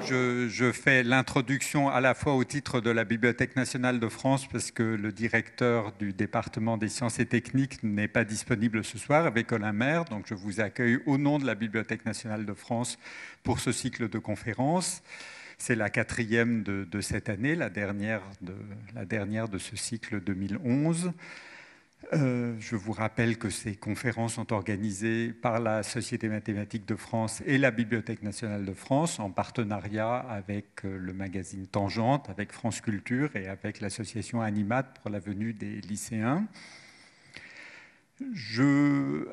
Je fais l'introduction à la fois au titre de la Bibliothèque nationale de France parce que le directeur du département des sciences et techniques n'est pas disponible ce soir avec Colin Maire. Donc je vous accueille au nom de la Bibliothèque nationale de France pour ce cycle de conférences. C'est la 4e de cette année, la dernière de ce cycle 2011. Je vous rappelle que ces conférences sont organisées par la Société mathématique de France et la Bibliothèque nationale de France en partenariat avec le magazine Tangente, avec France Culture et avec l'association Animat pour la venue des lycéens.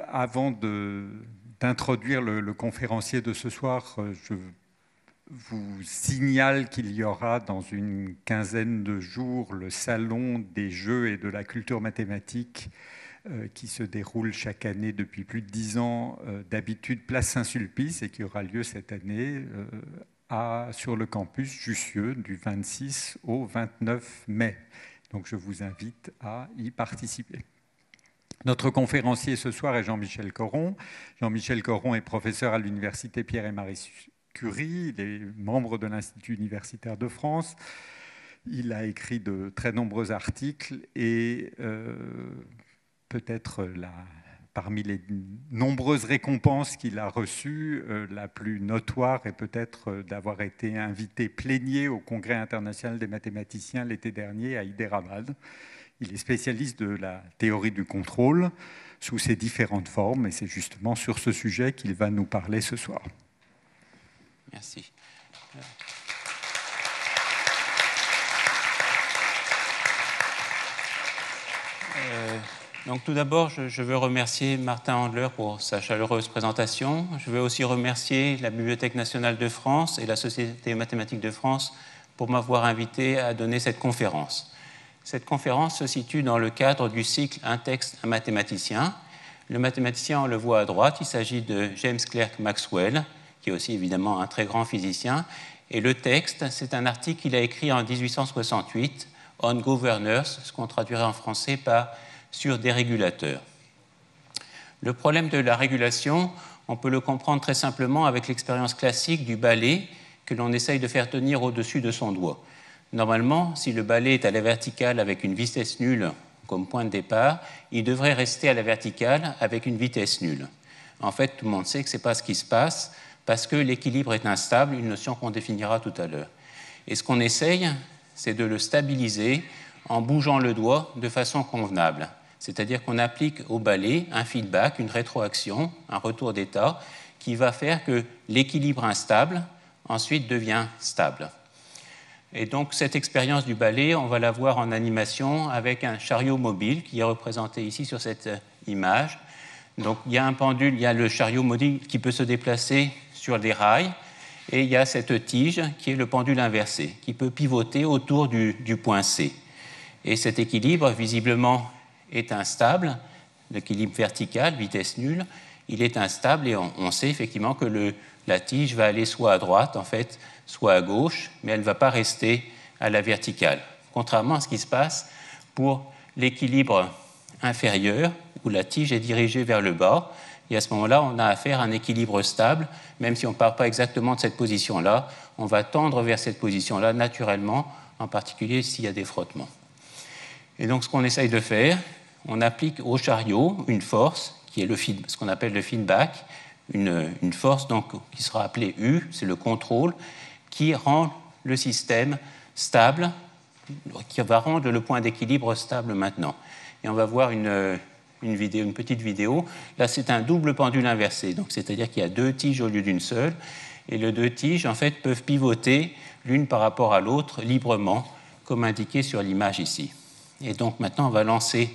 Avant d'introduire le conférencier de ce soir, je vous signale qu'il y aura dans une quinzaine de jours le salon des jeux et de la culture mathématique qui se déroule chaque année depuis plus de 10 ans, d'habitude place Saint-Sulpice, et qui aura lieu cette année sur le campus Jussieu du 26 au 29 mai. Donc je vous invite à y participer. Notre conférencier ce soir est Jean-Michel Coron. Jean-Michel Coron est professeur à l'université Pierre et Marie Curie, il est membre de l'Institut universitaire de France, il a écrit de très nombreux articles et peut-être parmi les nombreuses récompenses qu'il a reçues, la plus notoire est peut-être d'avoir été invité plénier au Congrès international des mathématiciens l'été dernier à Hyderabad. Il est spécialiste de la théorie du contrôle sous ses différentes formes et c'est justement sur ce sujet qu'il va nous parler ce soir. Merci. Donc tout d'abord, je veux remercier Martin Handler pour sa chaleureuse présentation. Je veux aussi remercier la Bibliothèque nationale de France et la Société mathématique de France pour m'avoir invité à donner cette conférence. Cette conférence se situe dans le cadre du cycle « Un texte, un mathématicien ». Le mathématicien, on le voit à droite, il s'agit de James Clerk Maxwell, qui est aussi évidemment un très grand physicien. Et le texte, c'est un article qu'il a écrit en 1868, « On Governors », ce qu'on traduirait en français par « sur des régulateurs ». Le problème de la régulation, on peut le comprendre très simplement avec l'expérience classique du balai que l'on essaye de faire tenir au-dessus de son doigt. Normalement, si le balai est à la verticale avec une vitesse nulle comme point de départ, il devrait rester à la verticale avec une vitesse nulle. En fait, tout le monde sait que ce n'est pas ce qui se passe, parce que l'équilibre est instable, une notion qu'on définira tout à l'heure. Et ce qu'on essaye, c'est de le stabiliser en bougeant le doigt de façon convenable. C'est-à-dire qu'on applique au balai un feedback, une rétroaction, un retour d'état, qui va faire que l'équilibre instable, ensuite devient stable. Et donc, cette expérience du balai, on va la voir en animation avec un chariot mobile qui est représenté ici sur cette image. Donc, il y a un pendule, il y a le chariot mobile qui peut se déplacer sur des rails, et il y a cette tige qui est le pendule inversé, qui peut pivoter autour du point C. Et cet équilibre, visiblement, est instable, l'équilibre vertical, vitesse nulle, il est instable, et on sait effectivement que la tige va aller soit à droite, en fait, soit à gauche, mais elle ne va pas rester à la verticale, contrairement à ce qui se passe pour l'équilibre inférieur, où la tige est dirigée vers le bas. Et à ce moment-là, on a affaire à un équilibre stable, même si on ne part pas exactement de cette position-là, on va tendre vers cette position-là naturellement, en particulier s'il y a des frottements. Et donc, ce qu'on essaye de faire, on applique au chariot une force, qui est ce qu'on appelle le feedback, une force donc, qui sera appelée U, c'est le contrôle, qui rend le système stable, qui va rendre le point d'équilibre stable maintenant. Et on va voir une petite vidéo. Là, c'est un double pendule inversé, donc c'est-à-dire qu'il y a deux tiges au lieu d'une seule, et les deux tiges, en fait, peuvent pivoter l'une par rapport à l'autre librement, comme indiqué sur l'image ici. Et donc, maintenant, on va lancer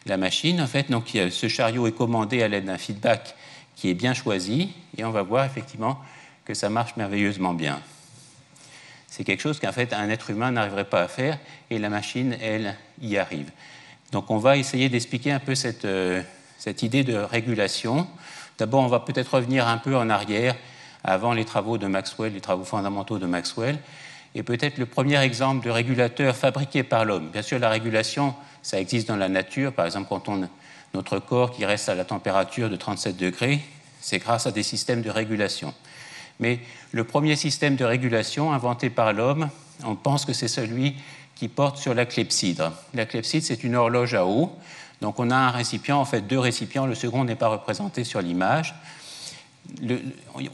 la machine. En fait, donc, ce chariot est commandé à l'aide d'un feedback qui est bien choisi, et on va voir effectivement que ça marche merveilleusement bien. C'est quelque chose qu'en fait, un être humain n'arriverait pas à faire, et la machine, elle, y arrive. Donc, on va essayer d'expliquer un peu cette idée de régulation. D'abord, on va peut-être revenir un peu en arrière, avant les travaux de Maxwell, les travaux fondamentaux de Maxwell, et peut-être le premier exemple de régulateur fabriqué par l'homme. Bien sûr, la régulation, ça existe dans la nature. Par exemple, quand notre corps qui reste à la température de 37 degrés, c'est grâce à des systèmes de régulation. Mais le premier système de régulation inventé par l'homme, on pense que c'est celui qui porte sur la clepsydre. La clepsydre, c'est une horloge à eau. Donc on a un récipient, en fait 2 récipients, le second n'est pas représenté sur l'image.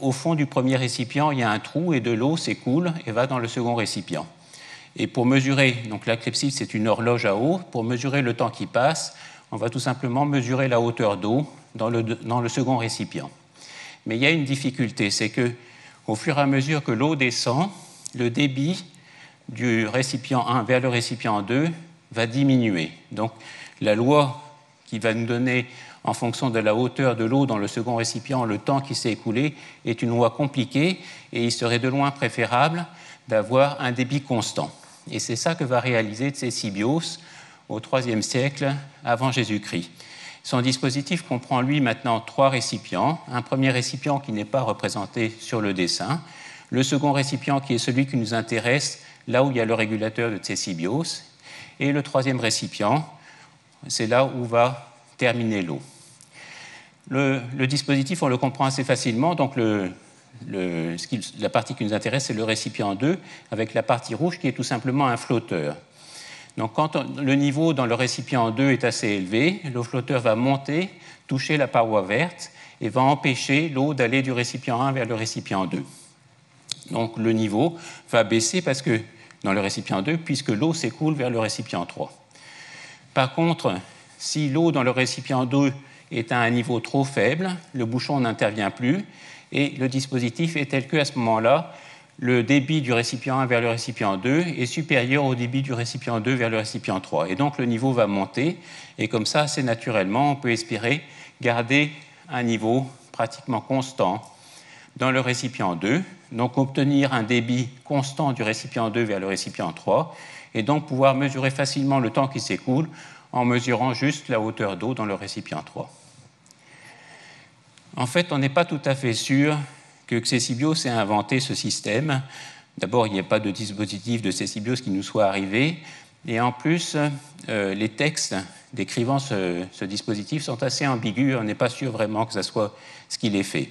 Au fond du premier récipient, il y a un trou et de l'eau s'écoule et va dans le second récipient. Et pour mesurer, donc la clepsydre, c'est une horloge à eau, pour mesurer le temps qui passe, on va tout simplement mesurer la hauteur d'eau dans le second récipient. Mais il y a une difficulté, c'est qu'au fur et à mesure que l'eau descend, le débit du récipient 1 vers le récipient 2 va diminuer. Donc la loi qui va nous donner, en fonction de la hauteur de l'eau dans le second récipient, le temps qui s'est écoulé, est une loi compliquée et il serait de loin préférable d'avoir un débit constant. Et c'est ça que va réaliser Ctesibios au IIIe siècle avant Jésus-Christ. Son dispositif comprend, lui, maintenant 3 récipients. Un premier récipient qui n'est pas représenté sur le dessin. Le second récipient qui est celui qui nous intéresse, là où il y a le régulateur de Ctesibios. Et le troisième récipient, c'est là où va terminer l'eau. Le dispositif, on le comprend assez facilement. Donc la partie qui nous intéresse, c'est le récipient 2, avec la partie rouge qui est tout simplement un flotteur. Donc quand le niveau dans le récipient 2 est assez élevé, le flotteur va monter, toucher la paroi verte et va empêcher l'eau d'aller du récipient 1 vers le récipient 2. Donc le niveau va baisser parce que, dans le récipient 2, puisque l'eau s'écoule vers le récipient 3. Par contre, si l'eau dans le récipient 2 est à un niveau trop faible, le bouchon n'intervient plus et le dispositif est tel qu'à ce moment-là, le débit du récipient 1 vers le récipient 2 est supérieur au débit du récipient 2 vers le récipient 3. Et donc le niveau va monter et comme ça, assez naturellement, on peut espérer garder un niveau pratiquement constant dans le récipient 2, donc obtenir un débit constant du récipient 2 vers le récipient 3 et donc pouvoir mesurer facilement le temps qui s'écoule en mesurant juste la hauteur d'eau dans le récipient 3. En fait, on n'est pas tout à fait sûr que Ctesibios ait inventé ce système. D'abord, il n'y a pas de dispositif de Ctesibios qui nous soit arrivé. Et en plus, les textes décrivant ce dispositif sont assez ambigus. On n'est pas sûr vraiment que ce soit ce qu'il ait fait.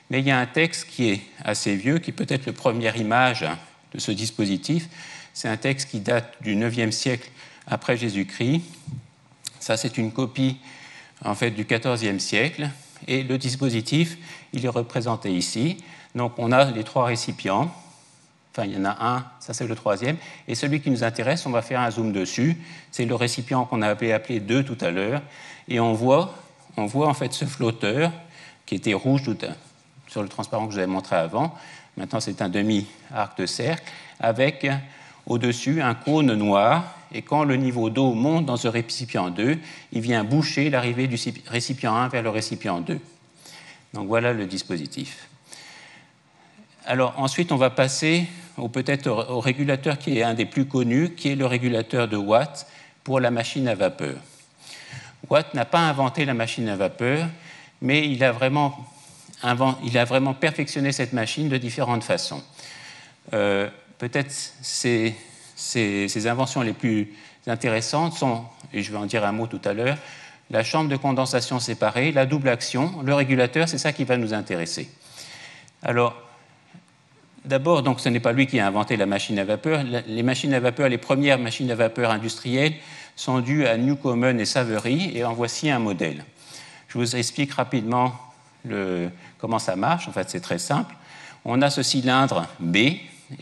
Mais il y a un texte qui est assez vieux, qui peut être la première image de ce dispositif. C'est un texte qui date du IXe siècle après Jésus-Christ. Ça, c'est une copie en fait, du XIVe siècle. Et le dispositif, il est représenté ici. Donc, on a les 3 récipients. Enfin, il y en a un, ça c'est le troisième. Et celui qui nous intéresse, on va faire un zoom dessus. C'est le récipient qu'on avait appelé 2 tout à l'heure. Et on voit en fait ce flotteur qui était rouge sur le transparent que je vous avais montré avant. Maintenant, c'est un demi-arc de cercle avec au-dessus un cône noir. Et quand le niveau d'eau monte dans ce récipient 2, il vient boucher l'arrivée du récipient 1 vers le récipient 2. Donc voilà le dispositif. Alors ensuite, on va passer peut-être au régulateur qui est un des plus connus, qui est le régulateur de Watt pour la machine à vapeur. Watt n'a pas inventé la machine à vapeur, mais il a vraiment perfectionné cette machine de différentes façons. Peut-être ces inventions les plus intéressantes sont, et je vais en dire un mot tout à l'heure, la chambre de condensation séparée, la double action, le régulateur, c'est ça qui va nous intéresser. Alors, d'abord, donc, ce n'est pas lui qui a inventé la machine à vapeur. Les machines à vapeur, les premières machines à vapeur industrielles sont dues à Newcomen et Savery, et en voici un modèle. Je vous explique rapidement comment ça marche. En fait, c'est très simple. On a ce cylindre B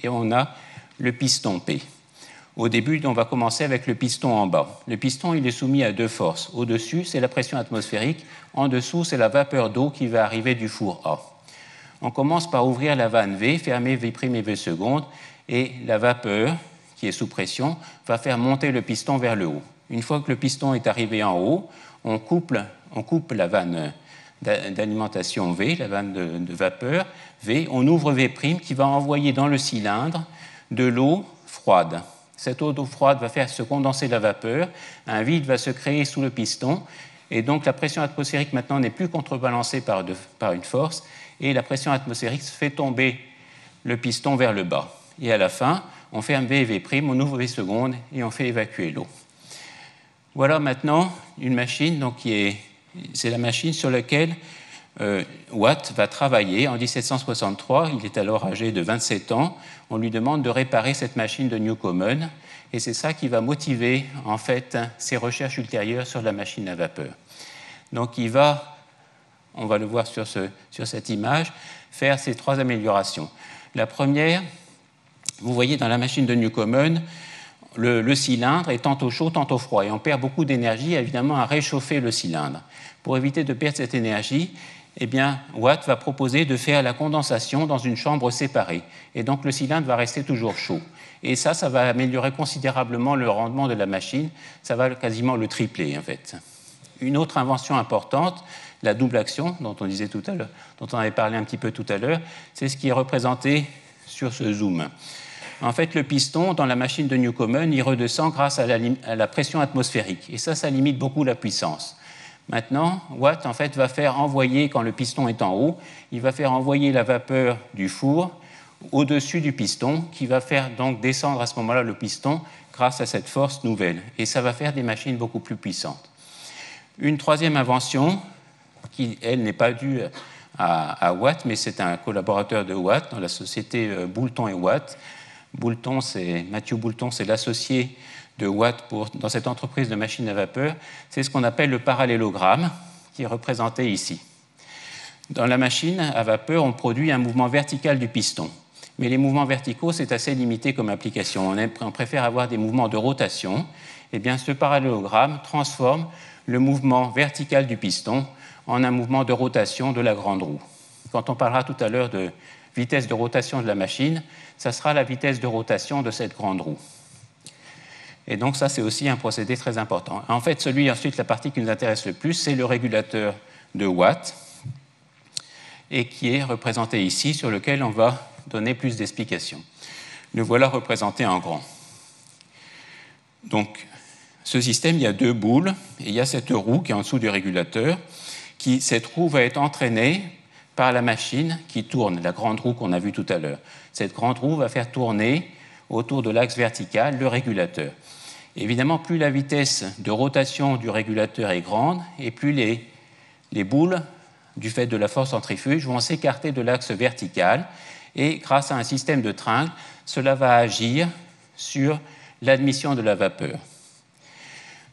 et on a le piston P. Au début, on va commencer avec le piston en bas. Le piston, il est soumis à 2 forces. Au-dessus, c'est la pression atmosphérique. En dessous, c'est la vapeur d'eau qui va arriver du four A. On commence par ouvrir la vanne V, fermer V' et V seconde, et la vapeur, qui est sous pression, va faire monter le piston vers le haut. Une fois que le piston est arrivé en haut, on coupe la vanne d'alimentation V, la vanne de vapeur V, on ouvre V' qui va envoyer dans le cylindre de l'eau froide. Cette eau d'eau froide va faire se condenser la vapeur, un vide va se créer sous le piston, et donc la pression atmosphérique maintenant n'est plus contrebalancée par une force, et la pression atmosphérique fait tomber le piston vers le bas. Et à la fin, on ferme V et V', on ouvre V seconde et on fait évacuer l'eau. Voilà maintenant une machine, donc c'est la machine sur laquelle Watt va travailler. En 1763, il est alors âgé de 27 ans. On lui demande de réparer cette machine de Newcomen, et c'est ça qui va motiver en fait ses recherches ultérieures sur la machine à vapeur. Donc il va, on va le voir sur cette image, faire ces 3 améliorations. La première, vous voyez dans la machine de Newcomen, le cylindre est tantôt chaud, tantôt froid, et on perd beaucoup d'énergie évidemment à réchauffer le cylindre. Pour éviter de perdre cette énergie, eh bien, Watt va proposer de faire la condensation dans une chambre séparée. Et donc, le cylindre va rester toujours chaud. Et ça va améliorer considérablement le rendement de la machine. Ça va quasiment le tripler, en fait. Une autre invention importante, la double action, dont on disait tout à l'heure, dont on avait parlé un petit peu tout à l'heure, c'est ce qui est représenté sur ce zoom. En fait, le piston, dans la machine de Newcomen, il redescend grâce à la pression atmosphérique. Et ça limite beaucoup la puissance. Maintenant, Watt en fait, va faire envoyer, quand le piston est en haut, il va faire envoyer la vapeur du four au-dessus du piston, qui va faire donc descendre à ce moment-là le piston grâce à cette force nouvelle. Et ça va faire des machines beaucoup plus puissantes. Une troisième invention, qui, elle, n'est pas due à Watt, mais c'est un collaborateur de Watt dans la société Boulton et Watt. Matthew Boulton, c'est l'associé de Watt dans cette entreprise de machines à vapeur, c'est ce qu'on appelle le parallélogramme, qui est représenté ici. Dans la machine à vapeur, on produit un mouvement vertical du piston. Mais les mouvements verticaux, c'est assez limité comme application. On préfère avoir des mouvements de rotation. Eh bien, ce parallélogramme transforme le mouvement vertical du piston en un mouvement de rotation de la grande roue. Quand on parlera tout à l'heure de vitesse de rotation de la machine, ça sera la vitesse de rotation de cette grande roue. Et donc ça, c'est aussi un procédé très important. En fait, ensuite, la partie qui nous intéresse le plus, c'est le régulateur de Watt, et qui est représenté ici, sur lequel on va donner plus d'explications. Le voilà représenté en grand. Donc, ce système, il y a 2 boules, et il y a cette roue qui est en dessous du régulateur. Cette roue va être entraînée par la machine qui tourne, la grande roue qu'on a vue tout à l'heure. Cette grande roue va faire tourner autour de l'axe vertical le régulateur. Évidemment, plus la vitesse de rotation du régulateur est grande, et plus les boules, du fait de la force centrifuge, vont s'écarter de l'axe vertical, et grâce à un système de tringles, cela va agir sur l'admission de la vapeur.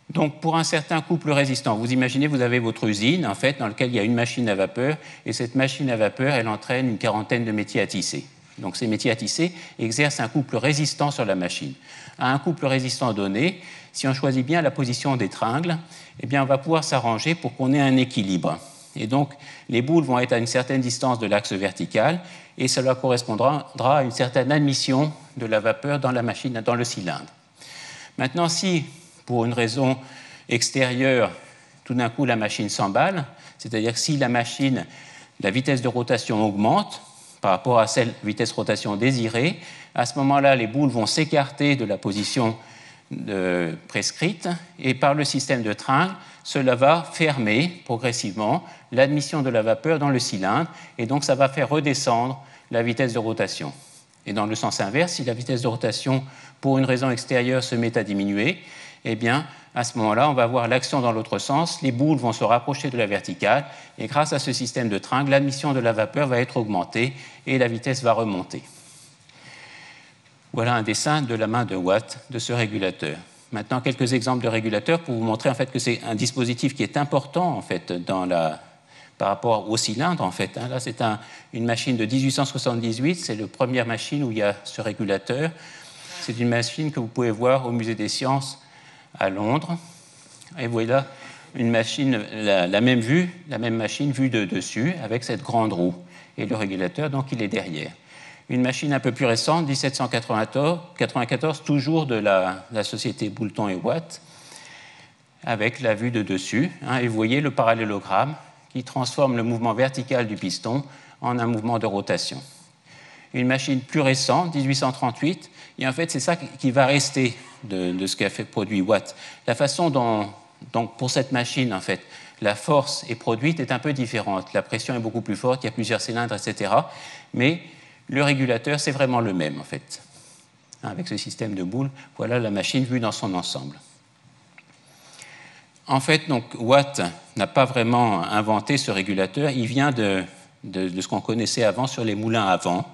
Donc, pour un certain couple résistant, vous imaginez, vous avez votre usine, en fait, dans laquelle il y a une machine à vapeur, et cette machine à vapeur, elle entraîne une quarantaine de métiers à tisser. Donc, ces métiers à tisser exercent un couple résistant sur la machine. À un couple résistant donné, si on choisit bien la position des tringles, eh bien, on va pouvoir s'arranger pour qu'on ait un équilibre. Et donc, les boules vont être à une certaine distance de l'axe vertical, et cela correspondra à une certaine admission de la vapeur dans la machine, dans le cylindre. Maintenant, si, pour une raison extérieure, tout d'un coup la machine s'emballe, c'est-à-dire que si la vitesse de rotation augmente par rapport à celle vitesse de rotation désirée, à ce moment-là, les boules vont s'écarter de la position prescrite, et par le système de tringles, cela va fermer progressivement l'admission de la vapeur dans le cylindre, et donc ça va faire redescendre la vitesse de rotation. Et dans le sens inverse, si la vitesse de rotation, pour une raison extérieure, se met à diminuer, eh bien, à ce moment-là, on va avoir l'action dans l'autre sens, les boules vont se rapprocher de la verticale, et grâce à ce système de tringles, l'admission de la vapeur va être augmentée, et la vitesse va remonter. Voilà un dessin de la main de Watt de ce régulateur. Maintenant, quelques exemples de régulateurs pour vous montrer en fait, que c'est un dispositif qui est important en fait, par rapport au cylindre. En fait, là, c'est une machine de 1878, c'est la première machine où il y a ce régulateur. C'est une machine que vous pouvez voir au Musée des Sciences à Londres. Et vous voyez là une machine, la même machine vue de dessus avec cette grande roue. Et le régulateur, donc, il est derrière. Une machine un peu plus récente, 1794, toujours de la société Boulton et Watt, avec la vue de dessus. Et vous voyez le parallélogramme qui transforme le mouvement vertical du piston en un mouvement de rotation. Une machine plus récente, 1838, et en fait c'est ça qui va rester de ce qu'a fait produit Watt. La façon dont pour cette machine, en fait, la force est produite est un peu différente. La pression est beaucoup plus forte, il y a plusieurs cylindres, etc. Mais le régulateur, c'est vraiment le même, en fait. Avec ce système de boules, voilà la machine vue dans son ensemble. En fait, donc, Watt n'a pas vraiment inventé ce régulateur, il vient de ce qu'on connaissait avant sur les moulins à vent.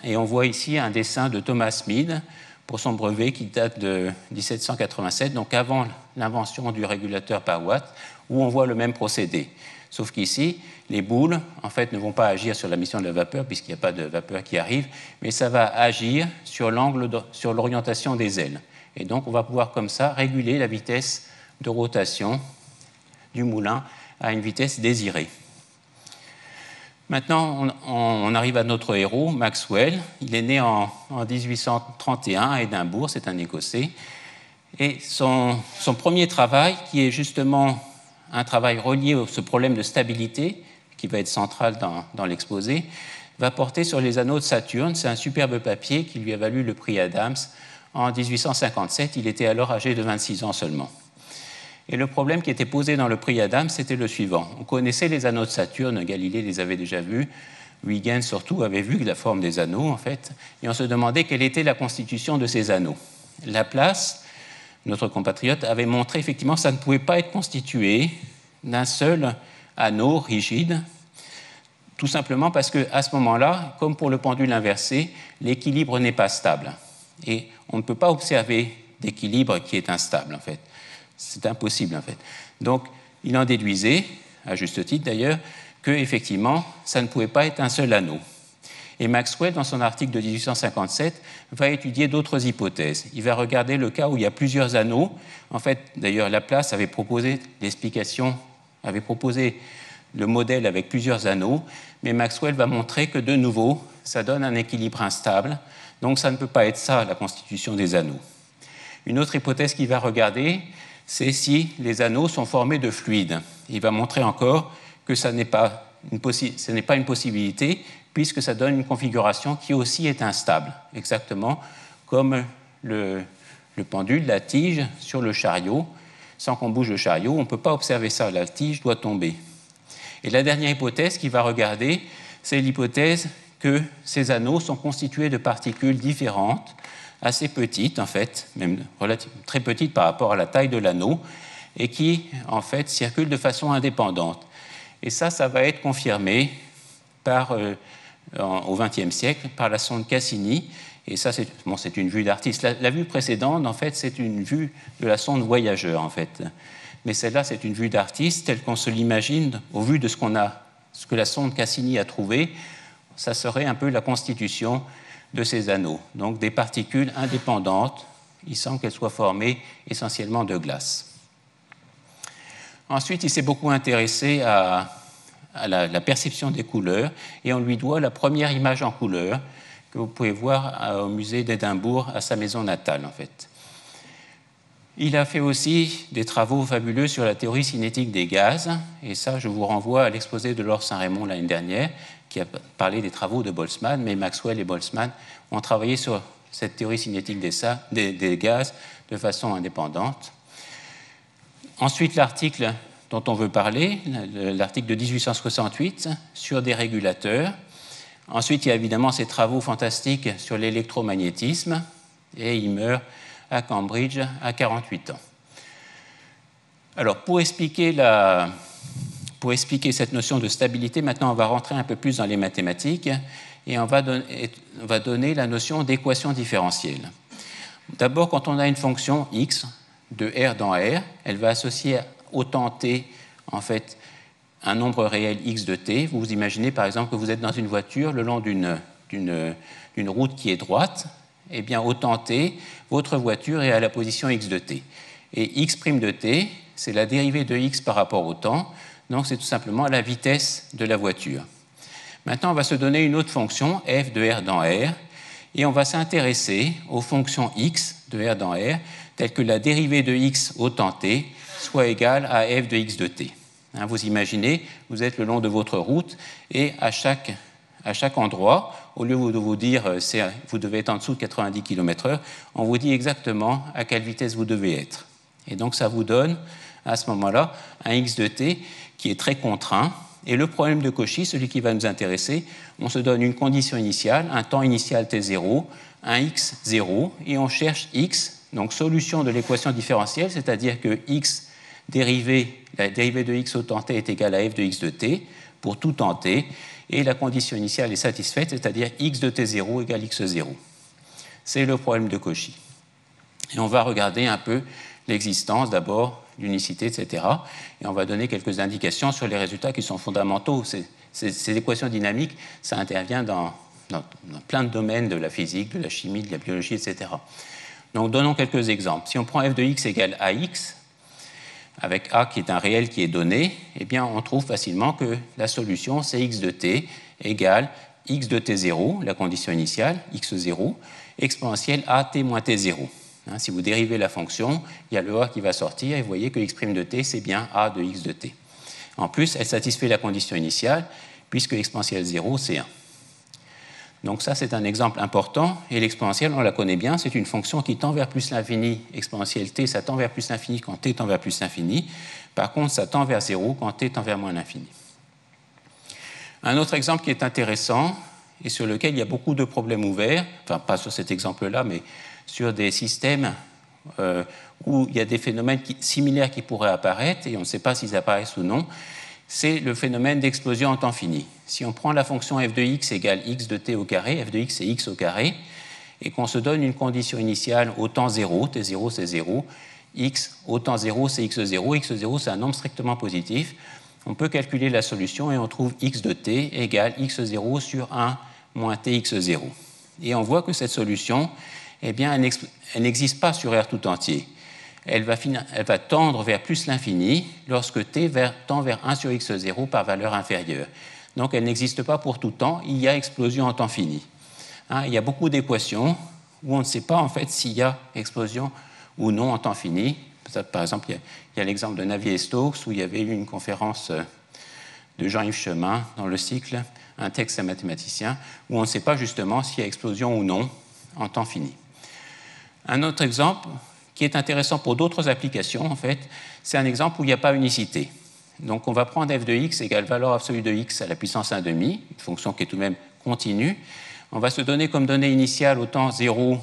Et on voit ici un dessin de Thomas Mead pour son brevet qui date de 1787, donc avant l'invention du régulateur par Watt, où on voit le même procédé. Sauf qu'ici, les boules, en fait, ne vont pas agir sur la mission de la vapeur, puisqu'il n'y a pas de vapeur qui arrive, mais ça va agir sur l'orientation des ailes. Et donc, on va pouvoir, comme ça, réguler la vitesse de rotation du moulin à une vitesse désirée. Maintenant, on arrive à notre héros, Maxwell. Il est né en 1831 à Édimbourg, c'est un Écossais. Et son premier travail, qui est justement un travail relié à ce problème de stabilité, qui va être central dans l'exposé, va porter sur les anneaux de Saturne. C'est un superbe papier qui lui a valu le prix Adams en 1857. Il était alors âgé de 26 ans seulement. Et le problème qui était posé dans le prix Adams, c'était le suivant. On connaissait les anneaux de Saturne, Galilée les avait déjà vus, Huygens surtout avait vu la forme des anneaux, en fait, et on se demandait quelle était la constitution de ces anneaux. Laplace, notre compatriote, avait montré effectivement que ça ne pouvait pas être constitué d'un seul anneau rigide, tout simplement parce qu'à ce moment-là, comme pour le pendule inversé, l'équilibre n'est pas stable. Et on ne peut pas observer d'équilibre qui est instable, en fait. C'est impossible, en fait. Donc, il en déduisait, à juste titre d'ailleurs, qu'effectivement, ça ne pouvait pas être un seul anneau. Et Maxwell, dans son article de 1857, va étudier d'autres hypothèses. Il va regarder le cas où il y a plusieurs anneaux. En fait, d'ailleurs, Laplace avait proposé l'explication, avait proposé le modèle avec plusieurs anneaux, mais Maxwell va montrer que, de nouveau, ça donne un équilibre instable. Donc, ça ne peut pas être ça, la constitution des anneaux. Une autre hypothèse qu'il va regarder, c'est si les anneaux sont formés de fluides. Il va montrer encore que ce n'est pas une possibilité, puisque ça donne une configuration qui aussi est instable, exactement comme le pendule, la tige sur le chariot. Sans qu'on bouge le chariot, on ne peut pas observer ça, la tige doit tomber. Et la dernière hypothèse qu'il va regarder, c'est l'hypothèse que ces anneaux sont constitués de particules différentes, assez petites en fait, même relativement très petites par rapport à la taille de l'anneau, et qui en fait circulent de façon indépendante. Et ça va être confirmé au XXe siècle par la sonde Cassini. Et ça, c'est une vue d'artiste. La vue précédente, en fait, c'est une vue de la sonde Voyageur, en fait. Mais celle-là, c'est une vue d'artiste telle qu'on se l'imagine au vu de ce que la sonde Cassini a trouvé. Ça serait un peu la constitution de ces anneaux. Donc des particules indépendantes, il semble qu'elles soient formées essentiellement de glace. Ensuite, il s'est beaucoup intéressé à la perception des couleurs, et on lui doit la première image en couleur que vous pouvez voir au musée d'Édimbourg, à sa maison natale, en fait. Il a fait aussi des travaux fabuleux sur la théorie cinétique des gaz, et ça, je vous renvoie à l'exposé de Laure Saint-Raymond l'année dernière, qui a parlé des travaux de Boltzmann, mais Maxwell et Boltzmann ont travaillé sur cette théorie cinétique des gaz de façon indépendante. Ensuite, l'article dont on veut parler, l'article de 1868 sur des régulateurs. Ensuite, il y a évidemment ces travaux fantastiques sur l'électromagnétisme, et il meurt à Cambridge à 48 ans. Alors, pour expliquer cette notion de stabilité, maintenant on va rentrer un peu plus dans les mathématiques et on va donner la notion d'équation différentielle. D'abord, quand on a une fonction x de R dans R, elle va associer au temps t en fait un nombre réel x de t. Vous vous imaginez par exemple que vous êtes dans une voiture le long d'une route qui est droite. Eh bien, au temps t, votre voiture est à la position x de t. Et x' de t, c'est la dérivée de x par rapport au temps. Donc, c'est tout simplement la vitesse de la voiture. Maintenant, on va se donner une autre fonction, f de R dans R, et on va s'intéresser aux fonctions x de R dans R, telles que la dérivée de x au temps t soit égale à f de x de t. Vous imaginez, vous êtes le long de votre route, et à chaque endroit, au lieu de vous dire vous devez être en dessous de 90 km/h, on vous dit exactement à quelle vitesse vous devez être. Et donc, ça vous donne, à ce moment-là, un x de t qui est très contraint. Et le problème de Cauchy, celui qui va nous intéresser, on se donne une condition initiale, un temps initial t0, un x 0, et on cherche x, donc solution de l'équation différentielle, c'est-à-dire que x la dérivée de x au temps t est égale à f de x de t pour tout temps t, et la condition initiale est satisfaite, c'est-à-dire x de t0 égale x0. C'est le problème de Cauchy. Et on va regarder un peu l'existence d'abord, l'unicité, etc. Et on va donner quelques indications sur les résultats qui sont fondamentaux. Ces équations dynamiques, ça intervient dans plein de domaines de la physique, de la chimie, de la biologie, etc. Donc donnons quelques exemples. Si on prend f de x égale ax, avec a qui est un réel qui est donné, eh bien on trouve facilement que la solution c'est x de t égale x de t0, la condition initiale, x0, exponentielle a t moins t0. Si vous dérivez la fonction, il y a le a qui va sortir et vous voyez que x' de t c'est bien a de x de t. En plus, elle satisfait la condition initiale puisque exponentielle 0 c'est 1. Donc ça, c'est un exemple important. Et l'exponentielle, on la connaît bien, c'est une fonction qui tend vers plus l'infini. Exponentielle t, ça tend vers plus l'infini quand t tend vers plus l'infini. Par contre, ça tend vers 0 quand t tend vers moins l'infini. Un autre exemple qui est intéressant et sur lequel il y a beaucoup de problèmes ouverts, enfin pas sur cet exemple-là, mais sur des systèmes où il y a des phénomènes similaires qui pourraient apparaître et on ne sait pas s'ils apparaissent ou non, c'est le phénomène d'explosion en temps fini. Si on prend la fonction f de x égale x de t au carré, f de x c'est x au carré, et qu'on se donne une condition initiale au temps 0, t0 c'est 0, x au temps 0 c'est x0, x0 c'est un nombre strictement positif, on peut calculer la solution et on trouve x de t égale x0 sur 1 moins t x0. Et on voit que cette solution, eh bien, elle n'existe pas sur R tout entier. Elle va tendre vers plus l'infini lorsque t tend vers 1 sur x0 par valeur inférieure. Donc elle n'existe pas pour tout temps, il y a explosion en temps fini. Il y a beaucoup d'équations où on ne sait pas en fait s'il y a explosion ou non en temps fini. Par exemple, il y a l'exemple de Navier-Stokes où il y avait eu une conférence de Jean-Yves Chemin dans le cycle « Un texte à mathématicien » où on ne sait pas justement s'il y a explosion ou non en temps fini. Un autre exemple qui est intéressant pour d'autres applications, en fait, c'est un exemple où il n'y a pas unicité. Donc on va prendre f de x égale valeur absolue de x à la puissance 1,5, une fonction qui est tout de même continue. On va se donner comme donnée initiale au temps 0,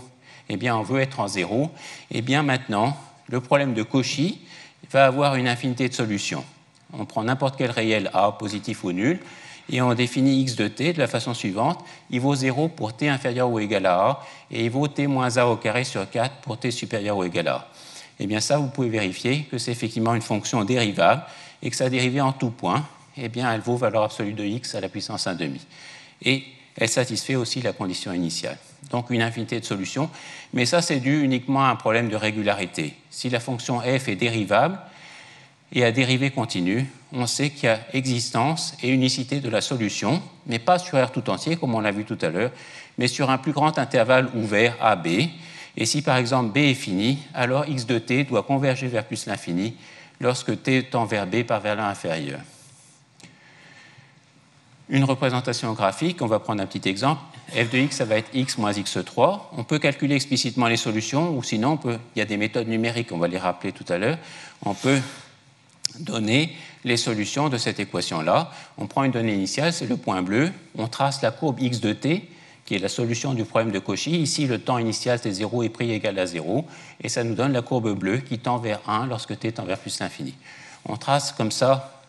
eh bien on veut être en 0. Et bien maintenant, le problème de Cauchy va avoir une infinité de solutions. On prend n'importe quel réel a, positif ou nul, et on définit x de t de la façon suivante. Il vaut 0 pour t inférieur ou égal à a, et il vaut t moins a au carré sur 4 pour t supérieur ou égal à a. Et bien ça, vous pouvez vérifier que c'est effectivement une fonction dérivable, et que sa dérivée en tout point, eh bien elle vaut valeur absolue de x à la puissance 1,5. Et elle satisfait aussi la condition initiale. Donc une infinité de solutions, mais ça c'est dû uniquement à un problème de régularité. Si la fonction f est dérivable, et à dérivée continue, on sait qu'il y a existence et unicité de la solution, mais pas sur R tout entier, comme on l'a vu tout à l'heure, mais sur un plus grand intervalle ouvert AB. Et si par exemple B est fini, alors x de t doit converger vers plus l'infini lorsque t tend vers B par valeur inférieure. Une représentation graphique, on va prendre un petit exemple. f de x, ça va être x moins x3. On peut calculer explicitement les solutions, ou sinon, il y a des méthodes numériques, on va les rappeler tout à l'heure. On peut donner les solutions de cette équation-là. On prend une donnée initiale, c'est le point bleu. On trace la courbe x de t, qui est la solution du problème de Cauchy. Ici, le temps initial, c'est 0 et prix égal à 0. Et ça nous donne la courbe bleue qui tend vers 1 lorsque t tend vers plus l'infini. On trace comme ça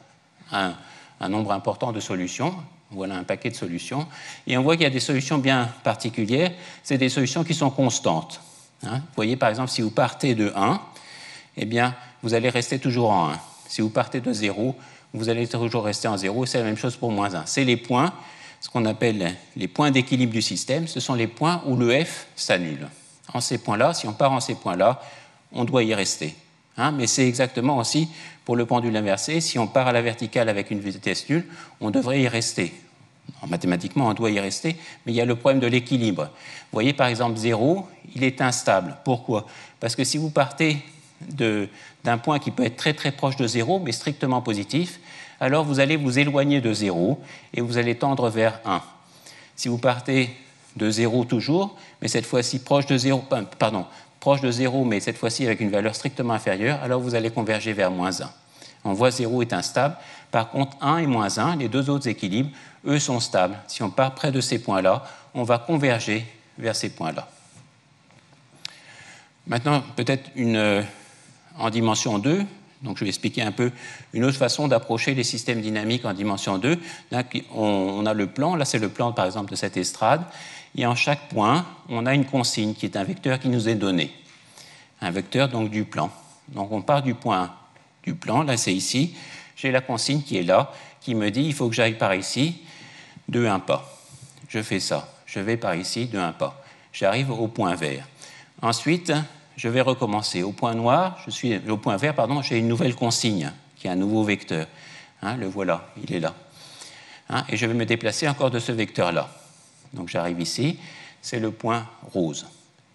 un nombre important de solutions. Voilà un paquet de solutions. Et on voit qu'il y a des solutions bien particulières. C'est des solutions qui sont constantes. Vous voyez, par exemple, si vous partez de 1, eh bien, vous allez rester toujours en 1. Si vous partez de 0, vous allez toujours rester en 0. C'est la même chose pour moins 1. C'est les points, ce qu'on appelle les points d'équilibre du système. Ce sont les points où le f s'annule. En ces points-là, si on part en ces points-là, on doit y rester. Mais c'est exactement aussi pour le pendule inversé. Si on part à la verticale avec une vitesse nulle, on devrait y rester. Mathématiquement, on doit y rester, mais il y a le problème de l'équilibre. Vous voyez, par exemple, 0, il est instable. Pourquoi ? Parce que si vous partez d'un point qui peut être très très proche de 0, mais strictement positif, alors vous allez vous éloigner de 0 et vous allez tendre vers 1. Si vous partez de 0 toujours, mais cette fois-ci proche de 0, mais cette fois-ci avec une valeur strictement inférieure, alors vous allez converger vers moins 1. On voit 0 est instable. Par contre, 1 et moins 1, les deux autres équilibres, eux sont stables. Si on part près de ces points-là, on va converger vers ces points-là. Maintenant, peut-être en dimension 2, Donc je vais expliquer un peu une autre façon d'approcher les systèmes dynamiques en dimension 2. Là, on a le plan, là c'est le plan par exemple de cette estrade, et en chaque point, on a une consigne qui est un vecteur qui nous est donné. Un vecteur donc du plan. Donc on part du point du plan, là c'est ici, j'ai la consigne qui est là, qui me dit il faut que j'aille par ici de 1 pas. Je fais ça, je vais par ici de 1 pas. J'arrive au point vert. Ensuite, je vais recommencer. Au point noir, au point vert, pardon, j'ai une nouvelle consigne, qui est un nouveau vecteur. Hein, le voilà, il est là. Hein, et je vais me déplacer encore de ce vecteur-là. Donc j'arrive ici, c'est le point rose.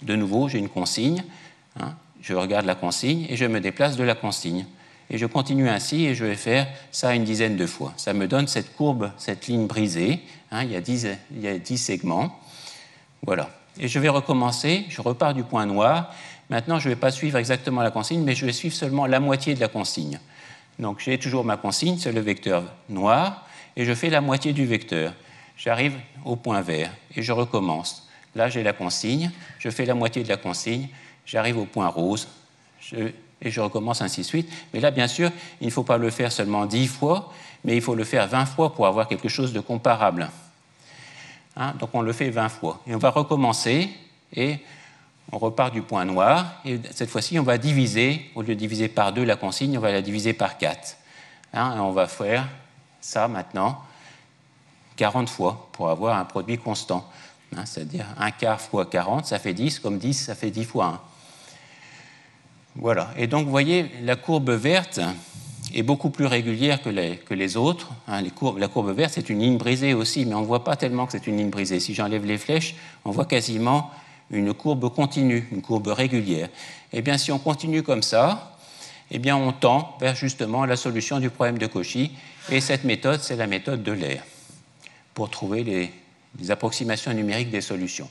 De nouveau, j'ai une consigne. Hein, je regarde la consigne et je me déplace de la consigne. Et je continue ainsi et je vais faire ça une dizaine de fois. Ça me donne cette courbe, cette ligne brisée. Hein, il y a 10 segments. Voilà. Et je vais recommencer, je repars du point noir. Maintenant, je ne vais pas suivre exactement la consigne, mais je vais suivre seulement la moitié de la consigne. Donc, j'ai toujours ma consigne, c'est le vecteur noir, et je fais la moitié du vecteur. J'arrive au point vert, et je recommence. Là, j'ai la consigne, je fais la moitié de la consigne, j'arrive au point rose, et je recommence ainsi de suite. Mais là, bien sûr, il ne faut pas le faire seulement 10 fois, mais il faut le faire 20 fois pour avoir quelque chose de comparable. Hein, donc on le fait 20 fois. Et on va recommencer et on repart du point noir. Et cette fois-ci, on va diviser, au lieu de diviser par 2 la consigne, on va la diviser par 4. Hein, et on va faire ça maintenant 40 fois pour avoir un produit constant. Hein, c'est-à-dire 1/4 fois 40, ça fait 10, comme 10, ça fait 10 fois 1. Voilà. Et donc, vous voyez, la courbe verte est beaucoup plus régulière que les autres. Hein, la courbe verte, c'est une ligne brisée aussi, mais on ne voit pas tellement que c'est une ligne brisée. Si j'enlève les flèches, on voit quasiment une courbe continue, une courbe régulière. Eh bien, si on continue comme ça, eh bien, on tend vers justement la solution du problème de Cauchy. Et cette méthode, c'est la méthode d'Euler, pour trouver les approximations numériques des solutions.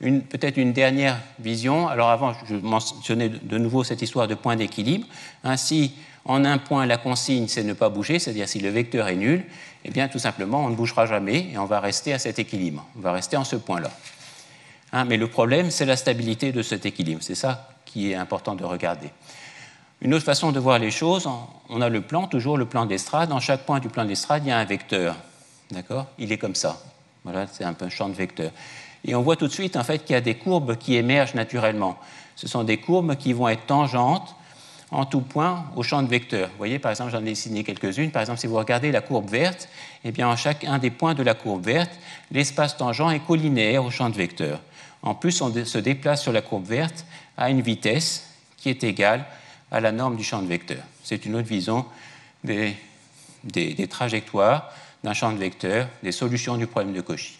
Peut-être une dernière vision. Alors avant, je mentionnais de nouveau cette histoire de point d'équilibre. Ainsi, en un point, la consigne, c'est ne pas bouger, c'est-à-dire si le vecteur est nul, eh bien, tout simplement, on ne bougera jamais et on va rester à cet équilibre. On va rester en ce point-là. Hein, mais le problème, c'est la stabilité de cet équilibre. C'est ça qui est important de regarder. Une autre façon de voir les choses, on a le plan, toujours le plan d'estrade. En chaque point du plan d'estrade, il y a un vecteur. D'accord ? Il est comme ça. Voilà, c'est un peu un champ de vecteurs. Et on voit tout de suite en fait, qu'il y a des courbes qui émergent naturellement. Ce sont des courbes qui vont être tangentes en tout point au champ de vecteurs. Vous voyez, par exemple, j'en ai dessiné quelques-unes. Par exemple, si vous regardez la courbe verte, eh bien, en chacun des points de la courbe verte, l'espace tangent est collinéaire au champ de vecteurs. En plus, on se déplace sur la courbe verte à une vitesse qui est égale à la norme du champ de vecteurs. C'est une autre vision des trajectoires d'un champ de vecteurs, des solutions du problème de Cauchy.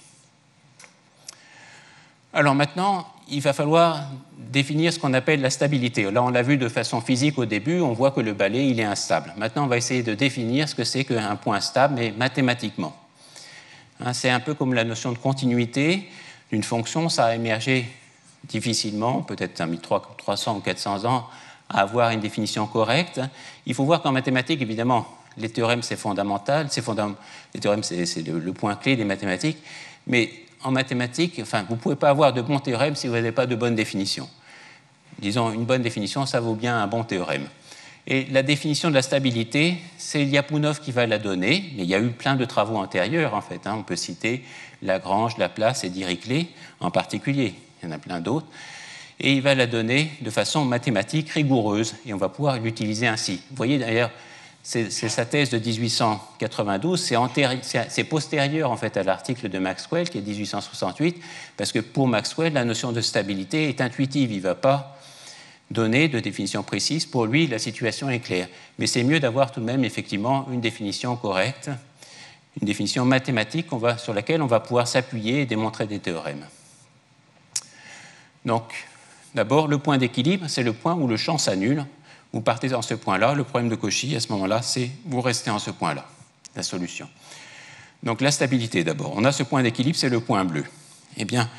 Alors maintenant, il va falloir définir ce qu'on appelle la stabilité. Là, on l'a vu de façon physique au début, on voit que le balai, il est instable. Maintenant, on va essayer de définir ce que c'est qu'un point stable, mais mathématiquement. Hein, c'est un peu comme la notion de continuité d'une fonction, ça a émergé difficilement, peut-être ça a mis 300 ou 400 ans à avoir une définition correcte. Il faut voir qu'en mathématiques, évidemment, les théorèmes, c'est fondamental, les théorèmes, c'est le point clé des mathématiques, mais en mathématiques, enfin, vous ne pouvez pas avoir de bons théorèmes si vous n'avez pas de bonnes définitions. Disons, une bonne définition, ça vaut bien un bon théorème. Et la définition de la stabilité, c'est Lyapunov qui va la donner, mais il y a eu plein de travaux antérieurs, en fait. Hein. On peut citer Lagrange, Laplace et Dirichlet en particulier. Il y en a plein d'autres. Et il va la donner de façon mathématique rigoureuse, et on va pouvoir l'utiliser ainsi. Vous voyez, d'ailleurs, c'est sa thèse de 1892, c'est postérieur en fait à l'article de Maxwell qui est 1868, parce que pour Maxwell, la notion de stabilité est intuitive, il ne va pas donner de définition précise, pour lui la situation est claire. Mais c'est mieux d'avoir tout de même effectivement une définition correcte, une définition mathématique sur laquelle on va pouvoir s'appuyer et démontrer des théorèmes. Donc, d'abord, le point d'équilibre, c'est le point où le champ s'annule. Vous partez dans ce point-là, le problème de Cauchy, à ce moment-là, c'est vous restez en ce point-là, la solution. Donc la stabilité d'abord. On a ce point d'équilibre, c'est le point bleu. Eh bien,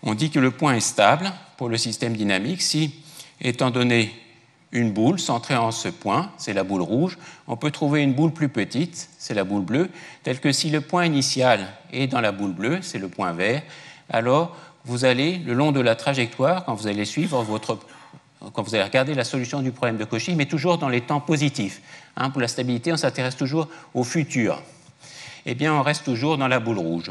on dit que le point est stable pour le système dynamique si, étant donné une boule centrée en ce point, c'est la boule rouge, on peut trouver une boule plus petite, c'est la boule bleue, telle que si le point initial est dans la boule bleue, c'est le point vert, alors vous allez, le long de la trajectoire, quand vous allez suivre votre quand vous allez regarder la solution du problème de Cauchy, mais toujours dans les temps positifs. Pour la stabilité, on s'intéresse toujours au futur. Eh bien, on reste toujours dans la boule rouge.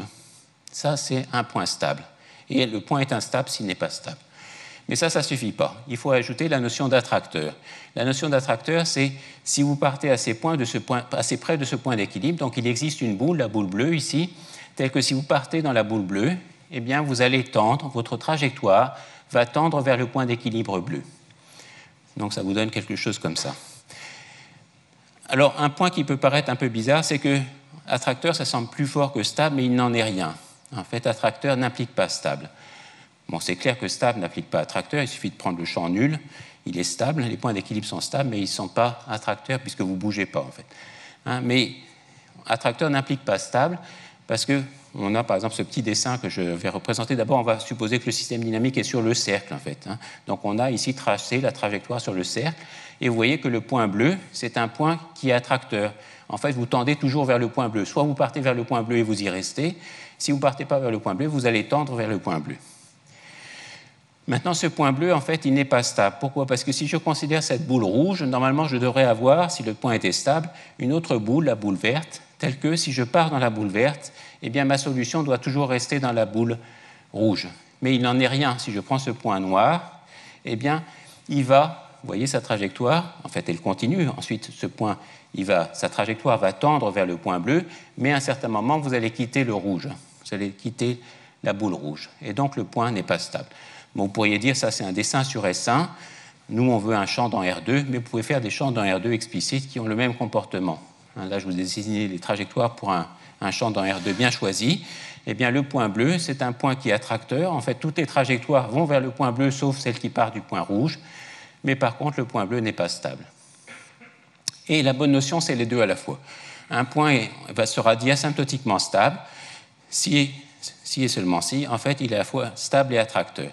Ça, c'est un point stable. Et le point est instable s'il n'est pas stable. Mais ça ne suffit pas. Il faut ajouter la notion d'attracteur. La notion d'attracteur, c'est si vous partez assez près de ce point d'équilibre, donc il existe une boule, la boule bleue ici, telle que si vous partez dans la boule bleue, eh bien, vous allez tendre, votre trajectoire va tendre vers le point d'équilibre bleu. Donc ça vous donne quelque chose comme ça. Alors, un point qui peut paraître un peu bizarre, c'est que attracteur, ça semble plus fort que stable, mais il n'en est rien. En fait, attracteur n'implique pas stable. Bon, c'est clair que stable n'implique pas attracteur, il suffit de prendre le champ nul, il est stable, les points d'équilibre sont stables, mais ils ne sont pas attracteurs puisque vous ne bougez pas, en fait. Mais attracteur n'implique pas stable, parce qu'on a par exemple ce petit dessin que je vais représenter. D'abord, on va supposer que le système dynamique est sur le cercle, en fait. Donc on a ici tracé la trajectoire sur le cercle, et vous voyez que le point bleu, c'est un point qui est attracteur. En fait, vous tendez toujours vers le point bleu. Soit vous partez vers le point bleu et vous y restez. Si vous ne partez pas vers le point bleu, vous allez tendre vers le point bleu. Maintenant, ce point bleu, en fait, il n'est pas stable. Pourquoi ? Parce que si je considère cette boule rouge, normalement, je devrais avoir, si le point était stable, une autre boule, la boule verte, telle que si je pars dans la boule verte, eh bien, ma solution doit toujours rester dans la boule rouge. Mais il n'en est rien. Si je prends ce point noir, eh bien, il va, vous voyez sa trajectoire, en fait, elle continue. Ensuite, ce point, sa trajectoire va tendre vers le point bleu, mais à un certain moment, vous allez quitter le rouge. Vous allez quitter la boule rouge. Et donc, le point n'est pas stable. Bon, vous pourriez dire ça, c'est un dessin sur S1. Nous, on veut un champ dans R2, mais vous pouvez faire des champs dans R2 explicites qui ont le même comportement. Là, je vous ai désigné les trajectoires pour un champ dans R2 bien choisi. Eh bien, le point bleu, c'est un point qui est attracteur. En fait, toutes les trajectoires vont vers le point bleu, sauf celle qui part du point rouge. Mais par contre, le point bleu n'est pas stable. Et la bonne notion, c'est les deux à la fois. Un point sera dit asymptotiquement stable si et seulement si, en fait, il est à la fois stable et attracteur.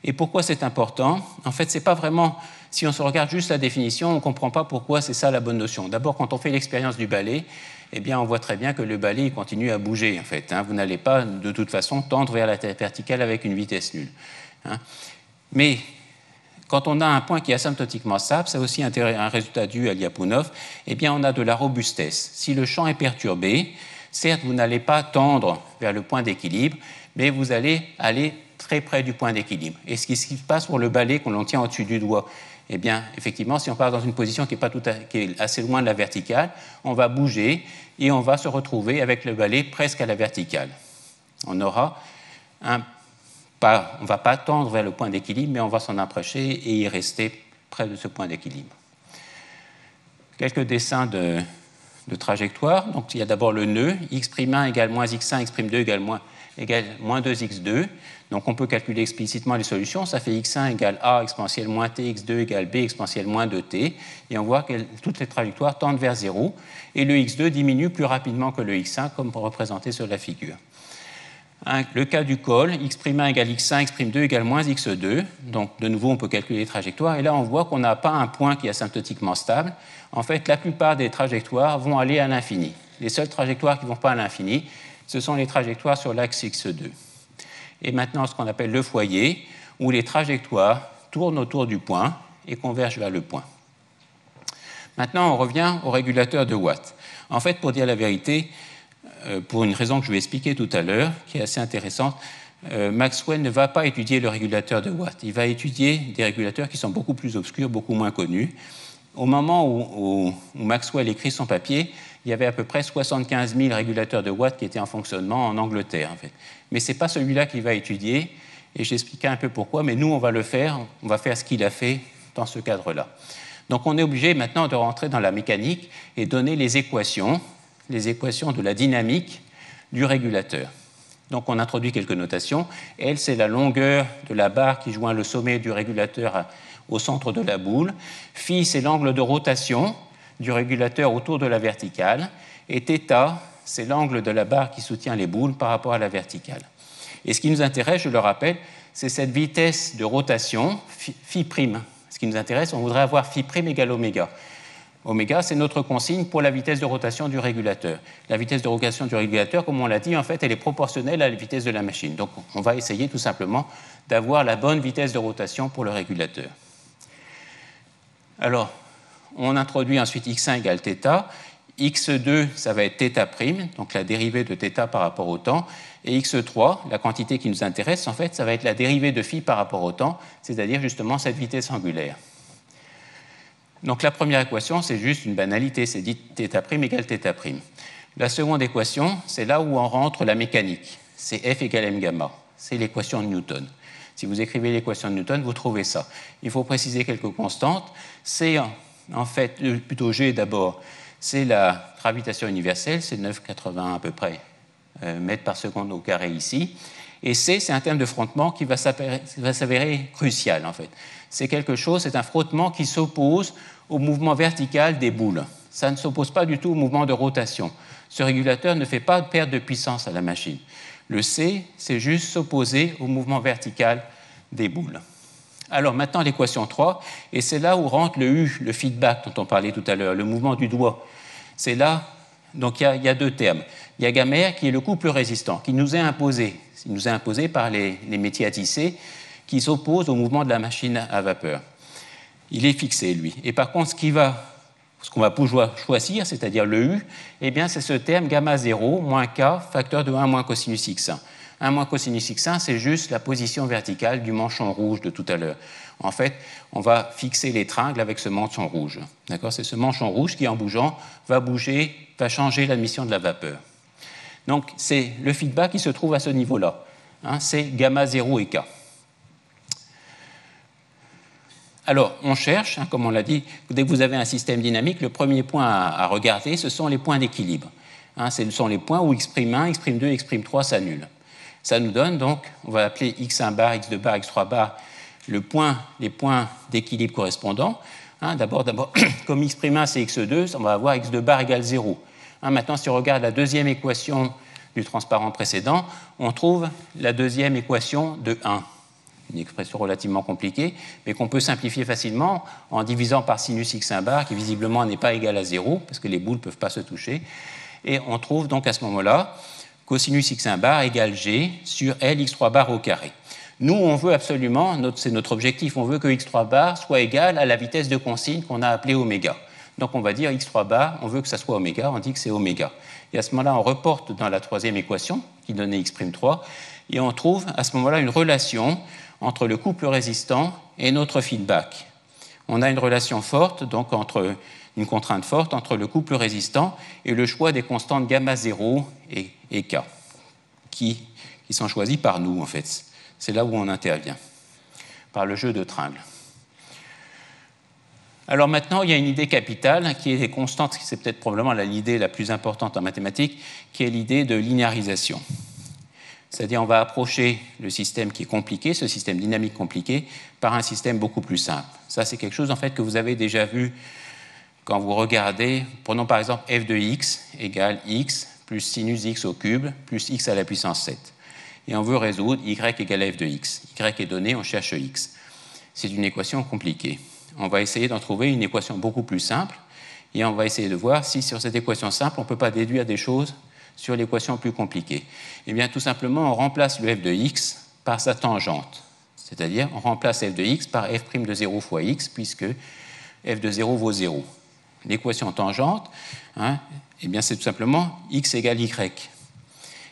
Et pourquoi c'est important ? En fait, c'est pas vraiment... Si on se regarde juste la définition, on ne comprend pas pourquoi c'est ça la bonne notion. D'abord, quand on fait l'expérience du balai, eh bien, on voit très bien que le balai continue à bouger, en fait. Vous n'allez pas, de toute façon, tendre vers la verticale avec une vitesse nulle. Mais quand on a un point qui est asymptotiquement stable, c'est aussi un résultat dû à Lyapunov, eh bien, on a de la robustesse. Si le champ est perturbé, certes, vous n'allez pas tendre vers le point d'équilibre, mais vous allez aller très près du point d'équilibre. Et ce qui se passe pour le balai qu'on l'on tient au-dessus du doigt, eh bien, effectivement, si on part dans une position qui est assez loin de la verticale, on va bouger et on va se retrouver avec le balai presque à la verticale. On ne va pas tendre vers le point d'équilibre, mais on va s'en approcher et y rester près de ce point d'équilibre. Quelques dessins de trajectoire. Donc, il y a d'abord le nœud, x'1 égale moins x1, x'2 égale moins 2x2. Donc, on peut calculer explicitement les solutions. Ça fait x1 égale a exponentielle moins t, x2 égale b exponentielle moins 2t. Et on voit que toutes les trajectoires tendent vers 0. Et le x2 diminue plus rapidement que le x1, comme représenté sur la figure. Le cas du col, x'1 égale x1, x'2 égale moins x2. Donc, de nouveau, on peut calculer les trajectoires. Et là, on voit qu'on n'a pas un point qui est asymptotiquement stable. En fait, la plupart des trajectoires vont aller à l'infini. Les seules trajectoires qui ne vont pas à l'infini, ce sont les trajectoires sur l'axe x2. Et maintenant, ce qu'on appelle le foyer, où les trajectoires tournent autour du point et convergent vers le point. Maintenant, on revient au régulateur de Watt. En fait, pour dire la vérité, pour une raison que je vais expliquer tout à l'heure, qui est assez intéressante, Maxwell ne va pas étudier le régulateur de Watt. Il va étudier des régulateurs qui sont beaucoup plus obscurs, beaucoup moins connus. Au moment où Maxwell écrit son papier, il y avait à peu près 75 000 régulateurs de Watt qui étaient en fonctionnement en Angleterre. En fait. Mais ce n'est pas celui-là qu'il va étudier, et j'expliquerai un peu pourquoi, mais nous, on va le faire, on va faire ce qu'il a fait dans ce cadre-là. Donc, on est obligé maintenant de rentrer dans la mécanique et donner les équations de la dynamique du régulateur. Donc, on introduit quelques notations. L, c'est la longueur de la barre qui joint le sommet du régulateur au centre de la boule. Phi, c'est l'angle de rotation du régulateur autour de la verticale. Et θ, c'est l'angle de la barre qui soutient les boules par rapport à la verticale. Et ce qui nous intéresse, je le rappelle, c'est cette vitesse de rotation, phi'. Ce qui nous intéresse, on voudrait avoir phi' égale oméga. Oméga, c'est notre consigne pour la vitesse de rotation du régulateur. La vitesse de rotation du régulateur, comme on l'a dit, en fait, elle est proportionnelle à la vitesse de la machine. Donc, on va essayer tout simplement d'avoir la bonne vitesse de rotation pour le régulateur. Alors, on introduit ensuite x1 égale θ. x2, ça va être θ', donc la dérivée de θ par rapport au temps. Et x3, la quantité qui nous intéresse, en fait, ça va être la dérivée de phi par rapport au temps, c'est-à-dire justement cette vitesse angulaire. Donc la première équation, c'est juste une banalité, c'est dit θ' égale θ'. La seconde équation, c'est là où on rentre la mécanique. C'est F égale m gamma. C'est l'équation de Newton. Si vous écrivez l'équation de Newton, vous trouvez ça. Il faut préciser quelques constantes. C'est en fait, plutôt G d'abord, c'est la gravitation universelle, c'est 9,81 à peu près mètres par seconde au carré ici. Et C, c'est un terme de frottement qui va s'avérer crucial en fait. C'est quelque chose, c'est un frottement qui s'oppose au mouvement vertical des boules. Ça ne s'oppose pas du tout au mouvement de rotation. Ce régulateur ne fait pas de perte de puissance à la machine. Le C, c'est juste s'opposer au mouvement vertical des boules. Alors maintenant l'équation 3, et c'est là où rentre le U, le feedback dont on parlait tout à l'heure, le mouvement du doigt. C'est là, donc il y a deux termes. Il y a gamma R qui est le couple résistant, qui nous est imposé. Il nous est imposé par les métiers à tisser, qui s'oppose au mouvement de la machine à vapeur. Il est fixé, lui. Et par contre, ce qu'on va pouvoir choisir, c'est-à-dire le U, eh bien, c'est ce terme gamma 0 moins K, facteur de 1 moins cosinus x1. 1 moins cosinus x1, c'est juste la position verticale du manchon rouge de tout à l'heure. En fait, on va fixer les tringles avec ce manchon rouge. D'accord ? C'est ce manchon rouge qui, en bougeant, va changer l'admission de la vapeur. Donc, c'est le feedback qui se trouve à ce niveau-là. C'est gamma 0 et K. Alors, on cherche, comme on l'a dit, dès que vous avez un système dynamique, le premier point à regarder, ce sont les points d'équilibre. Ce sont les points où x'1, x'2, x'3 s'annulent. Ça nous donne donc, on va appeler x1 bar, x2 bar, x3 bar, les points d'équilibre correspondants. D'abord, comme x'1 c'est x2, on va avoir x2 bar égale 0. Maintenant, si on regarde la deuxième équation du transparent précédent, on trouve la deuxième équation de 1. Une expression relativement compliquée, mais qu'on peut simplifier facilement en divisant par sinus x1 bar, qui visiblement n'est pas égal à 0, parce que les boules ne peuvent pas se toucher. Et on trouve donc à ce moment-là cosinus x1 bar égale g sur L x3 bar au carré. Nous, on veut absolument, c'est notre objectif, on veut que x3 bar soit égal à la vitesse de consigne qu'on a appelée oméga. Donc on va dire x3 bar, on veut que ça soit oméga, on dit que c'est oméga. Et à ce moment-là, on reporte dans la troisième équation, qui donnait x'3, et on trouve à ce moment-là une relation entre le couple résistant et notre feedback. On a une relation forte, donc une contrainte forte entre le couple résistant et le choix des constantes gamma 0 et K, qui sont choisies par nous, en fait. C'est là où on intervient, par le jeu de tringles. Alors maintenant, il y a une idée capitale qui est des constantes, c'est peut-être probablement l'idée la plus importante en mathématiques, qui est l'idée de linéarisation. C'est-à-dire on va approcher le système qui est compliqué, ce système dynamique compliqué, par un système beaucoup plus simple. Ça, c'est quelque chose en fait que vous avez déjà vu quand vous regardez, prenons par exemple f de x égale x plus sinus x au cube plus x à la puissance 7. Et on veut résoudre y égale f de x. Y est donné, on cherche x. C'est une équation compliquée. On va essayer d'en trouver une équation beaucoup plus simple et on va essayer de voir si sur cette équation simple, on ne peut pas déduire des choses sur l'équation plus compliquée. Eh bien, tout simplement, on remplace le f de x par sa tangente. C'est-à-dire, on remplace f de x par f' de 0 fois x, puisque f de 0 vaut 0. L'équation tangente, eh bien, c'est tout simplement x égale y.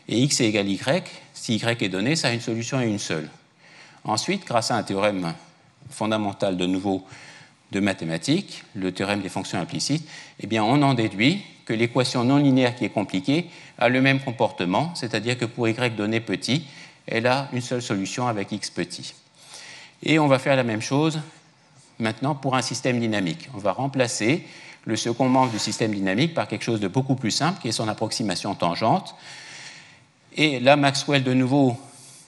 Et x égale y, si y est donné, ça a une solution et une seule. Ensuite, grâce à un théorème fondamental de nouveau de mathématiques, le théorème des fonctions implicites, eh bien, on en déduit que l'équation non linéaire qui est compliquée a le même comportement, c'est-à-dire que pour y donné petit, elle a une seule solution avec x petit. Et on va faire la même chose maintenant pour un système dynamique. On va remplacer le second membre du système dynamique par quelque chose de beaucoup plus simple, qui est son approximation tangente. Et là, Maxwell, de nouveau,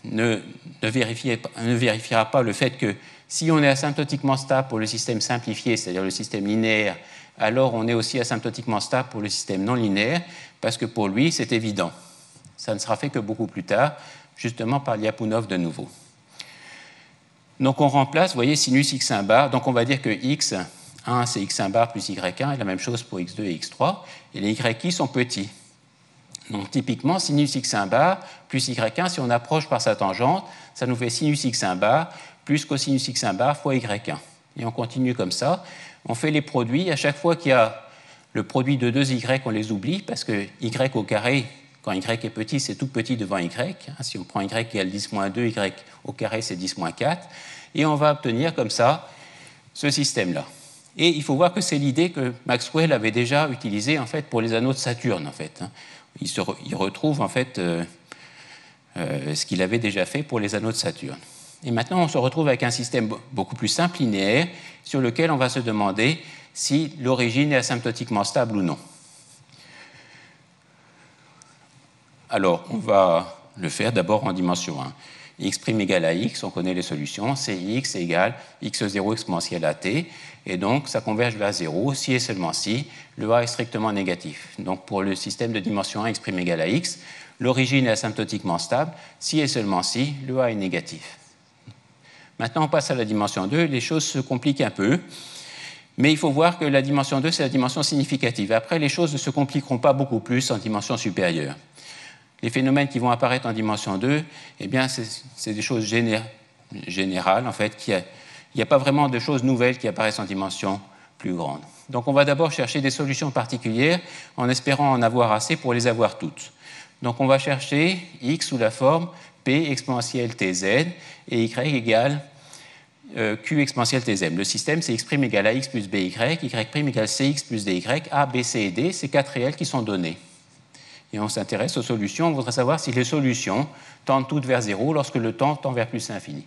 ne vérifiera pas le fait que si on est asymptotiquement stable pour le système simplifié, c'est-à-dire le système linéaire, alors on est aussi asymptotiquement stable pour le système non linéaire, parce que pour lui, c'est évident. Ça ne sera fait que beaucoup plus tard, justement par Lyapunov de nouveau. Donc on remplace, vous voyez, sinus x1 bar, donc on va dire que x1 c'est x1 bar plus y1, et la même chose pour x2 et x3, et les y sont petits. Donc typiquement, sinus x1 bar plus y1, si on approche par sa tangente, ça nous fait sinus x1 bar plus cosinus x1 bar fois y1. Et on continue comme ça. On fait les produits. À chaque fois qu'il y a le produit de 2y, on les oublie, parce que y au carré, quand y est petit, c'est tout petit devant y. Si on prend y égale 10 moins 2, y au carré, c'est 10 moins 4. Et on va obtenir comme ça ce système-là. Et il faut voir que c'est l'idée que Maxwell avait déjà utilisée en fait, pour les anneaux de Saturne. En fait. Il retrouve en fait, ce qu'il avait déjà fait pour les anneaux de Saturne. Et maintenant, on se retrouve avec un système beaucoup plus simple, linéaire, sur lequel on va se demander si l'origine est asymptotiquement stable ou non. Alors, on va le faire d'abord en dimension 1. X' égale à x, on connaît les solutions, Cx égale x0 exponentielle à t, et donc ça converge vers 0 si et seulement si le a est strictement négatif. Donc pour le système de dimension 1, x' égale à x, l'origine est asymptotiquement stable si et seulement si le a est négatif. Maintenant on passe à la dimension 2, les choses se compliquent un peu, mais il faut voir que la dimension 2 c'est la dimension significative. Après les choses ne se compliqueront pas beaucoup plus en dimension supérieure. Les phénomènes qui vont apparaître en dimension 2, eh bien, c'est des choses générales, en fait. Il n'y a pas vraiment de choses nouvelles qui apparaissent en dimension plus grande. Donc, on va d'abord chercher des solutions particulières en espérant en avoir assez pour les avoir toutes. Donc, on va chercher x sous la forme p exponentielle tz et y égale q exponentielle tzm. Le système, c'est x' égale à x plus by, y' égale cx plus dy, a, b, c et d, c'est 4 réels qui sont donnés. Et on s'intéresse aux solutions, on voudrait savoir si les solutions tendent toutes vers 0 lorsque le temps tend vers plus l'infini.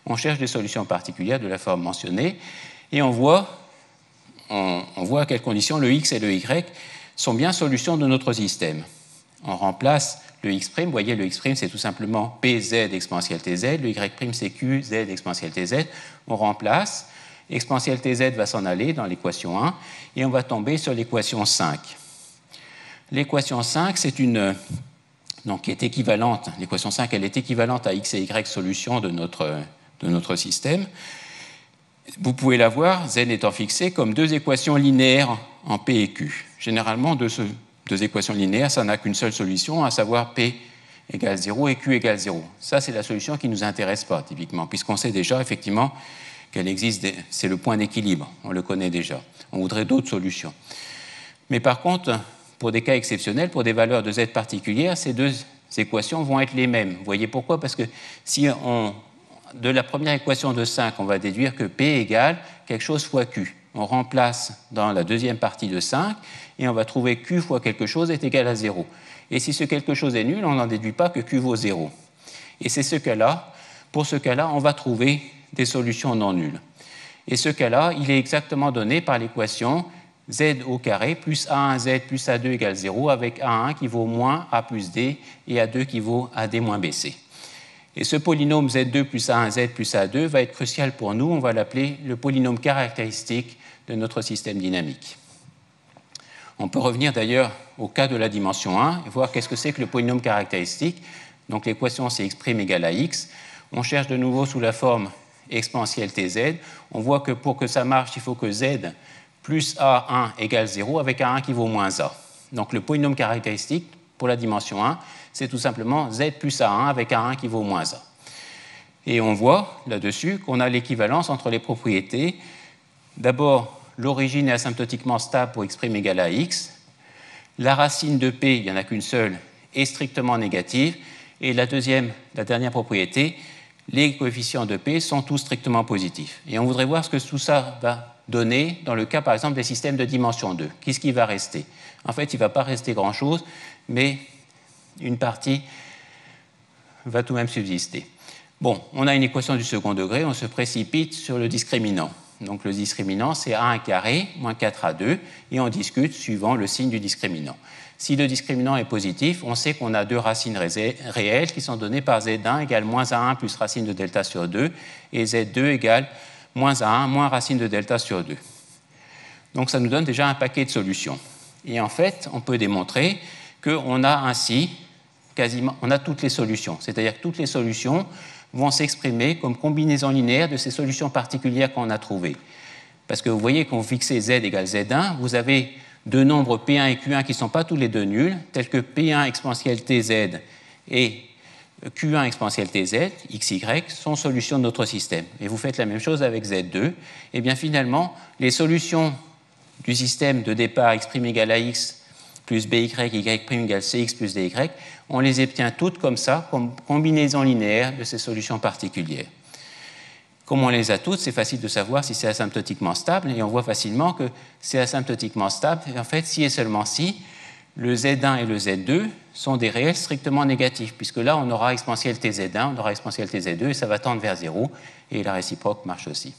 On cherche des solutions particulières de la forme mentionnée et on voit à quelles conditions le x et le y sont bien solutions de notre système. On remplace le x', vous voyez le x' c'est tout simplement pz exponentielle tz, le y' c'est qz exponentielle tz, on remplace, exponentielle tz va s'en aller dans l'équation 1 et on va tomber sur l'équation 5. L'équation 5, c'est donc, qui est équivalente, l'équation 5, elle est équivalente à x et y solution de notre système. Vous pouvez la voir, z étant fixée, comme deux équations linéaires en p et q. Généralement, deux équations linéaires, ça n'a qu'une seule solution, à savoir p égale 0 et q égale 0. Ça, c'est la solution qui ne nous intéresse pas, typiquement, puisqu'on sait déjà, effectivement, qu'elle existe, c'est le point d'équilibre, on le connaît déjà. On voudrait d'autres solutions. Mais par contre, pour des cas exceptionnels, pour des valeurs de z particulières, ces deux équations vont être les mêmes. Vous voyez pourquoi? Parce que si de la première équation de 5, on va déduire que p égale quelque chose fois q. On remplace dans la deuxième partie de 5 et on va trouver q fois quelque chose est égal à 0. Et si ce quelque chose est nul, on n'en déduit pas que q vaut 0. Et c'est ce cas-là, pour ce cas-là, on va trouver des solutions non nulles. Et ce cas-là, il est exactement donné par l'équation z au carré plus a1z plus a2 égale 0 avec a1 qui vaut moins a plus d et a2 qui vaut ad moins bc. Et ce polynôme z2 plus a1z plus a2 va être crucial pour nous, on va l'appeler le polynôme caractéristique de notre système dynamique. On peut revenir d'ailleurs au cas de la dimension 1 et voir qu'est-ce que c'est que le polynôme caractéristique. Donc l'équation c'est x' égale à x. On cherche de nouveau sous la forme exponentielle tz. On voit que pour que ça marche, il faut que z plus a1 égale 0 avec a1 qui vaut moins a. Donc le polynôme caractéristique pour la dimension 1, c'est tout simplement z plus a1 avec a1 qui vaut moins a. Et on voit là-dessus qu'on a l'équivalence entre les propriétés. D'abord, l'origine est asymptotiquement stable pour x' égale à x. La racine de p, il n'y en a qu'une seule, est strictement négative. Et la dernière propriété, les coefficients de p sont tous strictement positifs. Et on voudrait voir ce que tout ça va donner dans le cas, par exemple, des systèmes de dimension 2. Qu'est-ce qui va rester? En fait, il ne va pas rester grand-chose, mais une partie va tout de même subsister. Bon, on a une équation du second degré, on se précipite sur le discriminant. Donc le discriminant, c'est a1 carré moins 4a2, et on discute suivant le signe du discriminant. Si le discriminant est positif, on sait qu'on a deux racines réelles qui sont données par z1 égale moins a1 plus racine de delta sur 2, et z2 égale moins a1 moins racine de delta sur 2. Donc ça nous donne déjà un paquet de solutions. Et en fait, on peut démontrer qu'on a ainsi on a toutes les solutions. C'est-à-dire que toutes les solutions vont s'exprimer comme combinaison linéaire de ces solutions particulières qu'on a trouvées. Parce que vous voyez qu'on fixait z égale z1, vous avez deux nombres p1 et q1 qui ne sont pas tous les deux nuls, tels que p1 exponentielle tz et Q1 exponentielle Tz, xy, sont solutions de notre système. Et vous faites la même chose avec Z2. Et bien finalement, les solutions du système de départ x' égale à x plus by, y' égale cx plus dy, on les obtient toutes comme ça, comme combinaison linéaire de ces solutions particulières. Comme on les a toutes, c'est facile de savoir si c'est asymptotiquement stable, et on voit facilement que c'est asymptotiquement stable. Et en fait, si et seulement si, le Z1 et le Z2 sont des réels strictement négatifs, puisque là, on aura exponentielle Tz1, on aura exponentielle Tz2, et ça va tendre vers 0, et la réciproque marche aussi.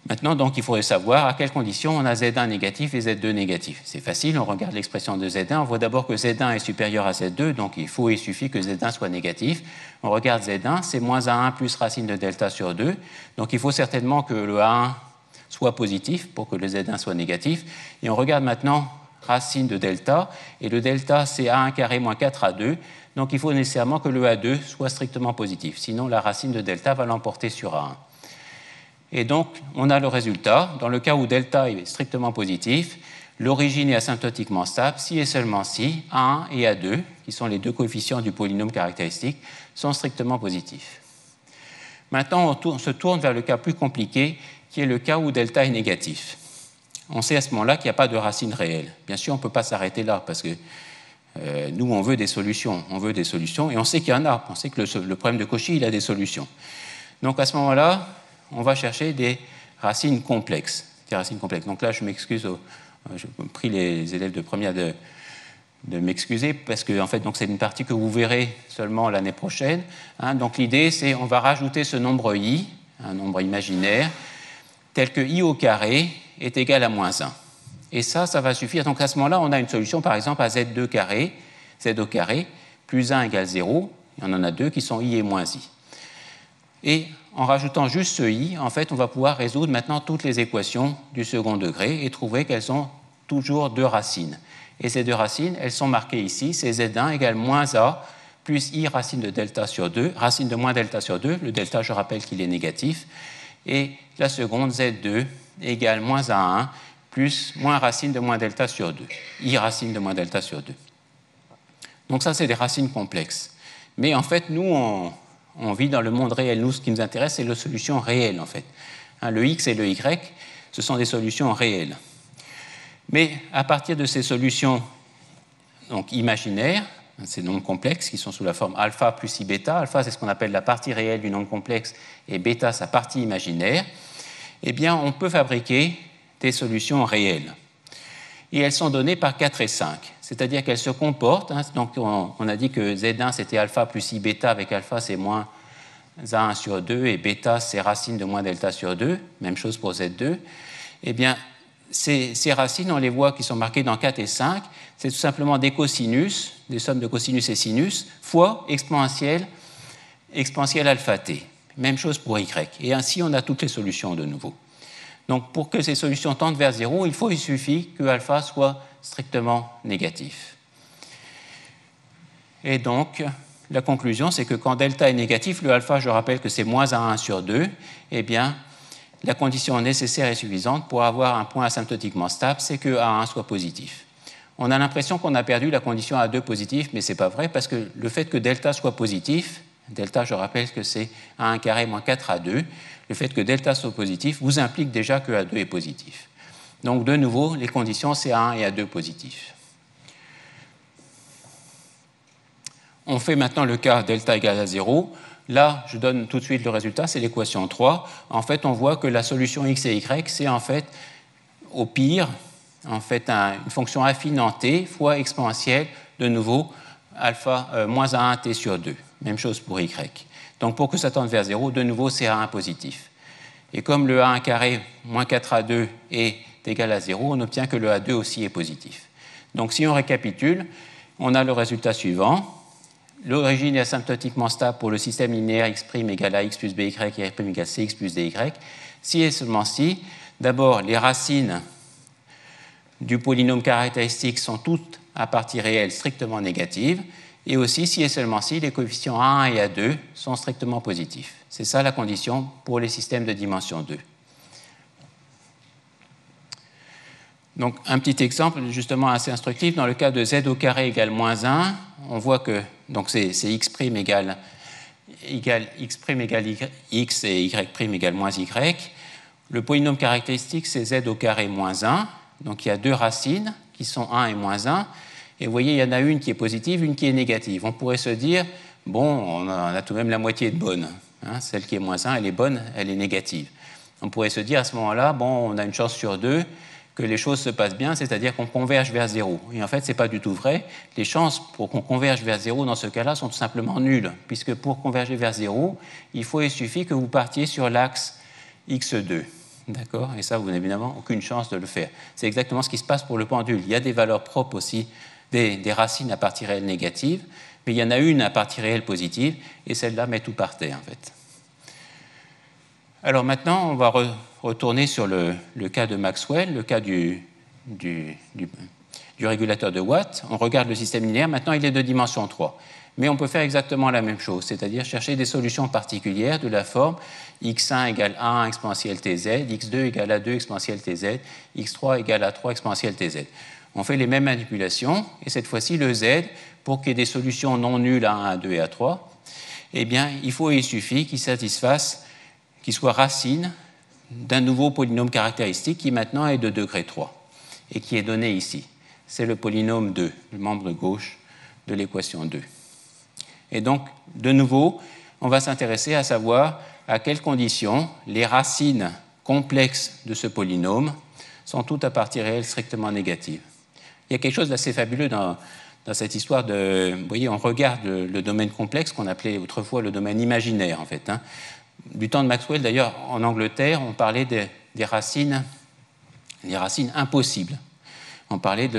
Maintenant, donc, il faudrait savoir à quelles conditions on a Z1 négatif et Z2 négatif. C'est facile, on regarde l'expression de Z1, on voit d'abord que Z1 est supérieur à Z2, donc il suffit que Z1 soit négatif. On regarde Z1, c'est moins A1 plus racine de delta sur 2, donc il faut certainement que le A1 soit positif pour que le Z1 soit négatif. Et on regarde maintenant racine de delta, et le delta c'est A1 carré moins 4A2, donc il faut nécessairement que le A2 soit strictement positif, sinon la racine de delta va l'emporter sur A1. Et donc, on a le résultat. Dans le cas où delta est strictement positif, l'origine est asymptotiquement stable si et seulement si A1 et A2, qui sont les deux coefficients du polynôme caractéristique, sont strictement positifs. Maintenant, on se tourne vers le cas plus compliqué, qui est le cas où delta est négatif. On sait à ce moment-là qu'il n'y a pas de racine réelle. Bien sûr, on ne peut pas s'arrêter là, parce que nous, on veut des solutions. Et on sait qu'il y en a. On sait que le problème de Cauchy, il a des solutions. Donc, à ce moment-là, on va chercher des racines complexes. Donc là, je m'excuse, je prie les élèves de première de m'excuser, parce que en fait, c'est une partie que vous verrez seulement l'année prochaine. Donc l'idée, c'est qu'on va rajouter ce nombre i, un nombre imaginaire, tel que i au carré est égal à moins 1. Et ça va suffire. Donc à ce moment-là, on a une solution, par exemple, à z2 carré, z au carré, plus 1 égale 0. On en a deux qui sont i et moins i. Et en rajoutant juste ce i, en fait, on va pouvoir résoudre maintenant toutes les équations du second degré et trouver qu'elles ont toujours deux racines. Et ces deux racines, elles sont marquées ici, c'est z1 égale moins a plus i racine de delta sur 2, racine de moins delta sur 2, le delta, je rappelle qu'il est négatif, et la seconde, z2 égale moins a1 plus moins racine de moins delta sur 2, i racine de moins delta sur 2. Donc ça, c'est des racines complexes. Mais en fait, nous, on vit dans le monde réel. Nous, ce qui nous intéresse, c'est les solutions réelles, en fait. Le x et le y, ce sont des solutions réelles. Mais à partir de ces solutions donc, imaginaires, ces nombres complexes qui sont sous la forme alpha plus i bêta, alpha, c'est ce qu'on appelle la partie réelle du nombre complexe, et bêta, sa partie imaginaire, eh bien, on peut fabriquer des solutions réelles. Et elles sont données par 4 et 5. C'est-à-dire qu'elles se comportent. Donc, on a dit que Z1, c'était alpha plus I bêta, avec alpha, c'est moins A1 sur 2, et bêta, c'est racine de moins delta sur 2. Même chose pour Z2. Eh bien, ces racines, on les voit qui sont marquées dans 4 et 5. C'est tout simplement des cosinus, des sommes de cosinus et sinus, fois exponentielle alpha t. Même chose pour Y. Et ainsi, on a toutes les solutions de nouveau. Donc, pour que ces solutions tendent vers 0, il suffit que alpha soit strictement négatif. Et donc, la conclusion, c'est que quand delta est négatif, le alpha, je rappelle que c'est moins A1 sur 2, eh bien, la condition nécessaire et suffisante pour avoir un point asymptotiquement stable, c'est que A1 soit positif. On a l'impression qu'on a perdu la condition A2 positif, mais ce n'est pas vrai, parce que le fait que delta soit positif, delta, je rappelle que c'est A1 carré moins 4A2, le fait que delta soit positif vous implique déjà que A2 est positif. Donc, de nouveau, les conditions, c'est A1 et A2 positifs. On fait maintenant le cas delta égale à 0. Là, je donne tout de suite le résultat, c'est l'équation 3. En fait, on voit que la solution x et y, c'est en fait, au pire, en fait, une fonction affine en t fois exponentielle, de nouveau, alpha moins A1 t sur 2. Même chose pour y. Donc, pour que ça tende vers 0, de nouveau, c'est A1 positif. Et comme le A1 carré moins 4A2 est égal à 0, on obtient que le A2 aussi est positif. Donc, si on récapitule, on a le résultat suivant. L'origine est asymptotiquement stable pour le système linéaire x' égale à x plus by, et y' égale cx plus dy. Si et seulement si, d'abord, les racines du polynôme caractéristique sont toutes à partie réelle strictement négatives, et aussi, si et seulement si, les coefficients A1 et A2 sont strictement positifs. C'est ça la condition pour les systèmes de dimension 2. Donc, un petit exemple justement assez instructif. Dans le cas de z au carré égale moins 1, on voit que c'est x' égale x' égale x et y' égale moins y. Le polynôme caractéristique, c'est z au carré moins 1. Donc, il y a deux racines qui sont 1 et moins 1. Et vous voyez, il y en a une qui est positive, une qui est négative. On pourrait se dire, bon, on a tout de même la moitié de bonne. Hein, celle qui est moins 1, elle est bonne, elle est négative. On pourrait se dire à ce moment-là, bon, on a une chance sur 2 que les choses se passent bien, c'est-à-dire qu'on converge vers 0. Et en fait, ce n'est pas du tout vrai. Les chances pour qu'on converge vers 0 dans ce cas-là sont tout simplement nulles, puisque pour converger vers 0, il suffit que vous partiez sur l'axe x2. D'accord ? Et ça, vous n'avez évidemment aucune chance de le faire. C'est exactement ce qui se passe pour le pendule. Il y a des valeurs propres aussi, des racines à partie réelle négative, mais il y en a une à partie réelle positive, et celle-là met tout par terre, en fait. Alors maintenant, on va retourner sur le cas de Maxwell, le cas du régulateur de Watt. On regarde le système linéaire. Maintenant, il est de dimension 3. Mais on peut faire exactement la même chose, c'est-à-dire chercher des solutions particulières de la forme x1 égale a1 exponentielle tz, x2 égale a2 exponentielle tz, x3 égale a3 exponentielle tz. On fait les mêmes manipulations, et cette fois-ci, le z, pour qu'il y ait des solutions non nulles à 1, A2 et A3, eh bien, il suffit qu'il satisfasse, qu'il soit racine d'un nouveau polynôme caractéristique qui maintenant est de degré 3 et qui est donné ici. C'est le polynôme 2, le membre gauche de l'équation 2. Et donc, de nouveau, on va s'intéresser à savoir à quelles conditions les racines complexes de ce polynôme sont toutes à partie réelle strictement négative. Il y a quelque chose d'assez fabuleux dans cette histoire de... Vous voyez, on regarde le domaine complexe qu'on appelait autrefois le domaine imaginaire, en fait. Hein. Du temps de Maxwell, d'ailleurs, en Angleterre, on parlait des racines impossibles. On parlait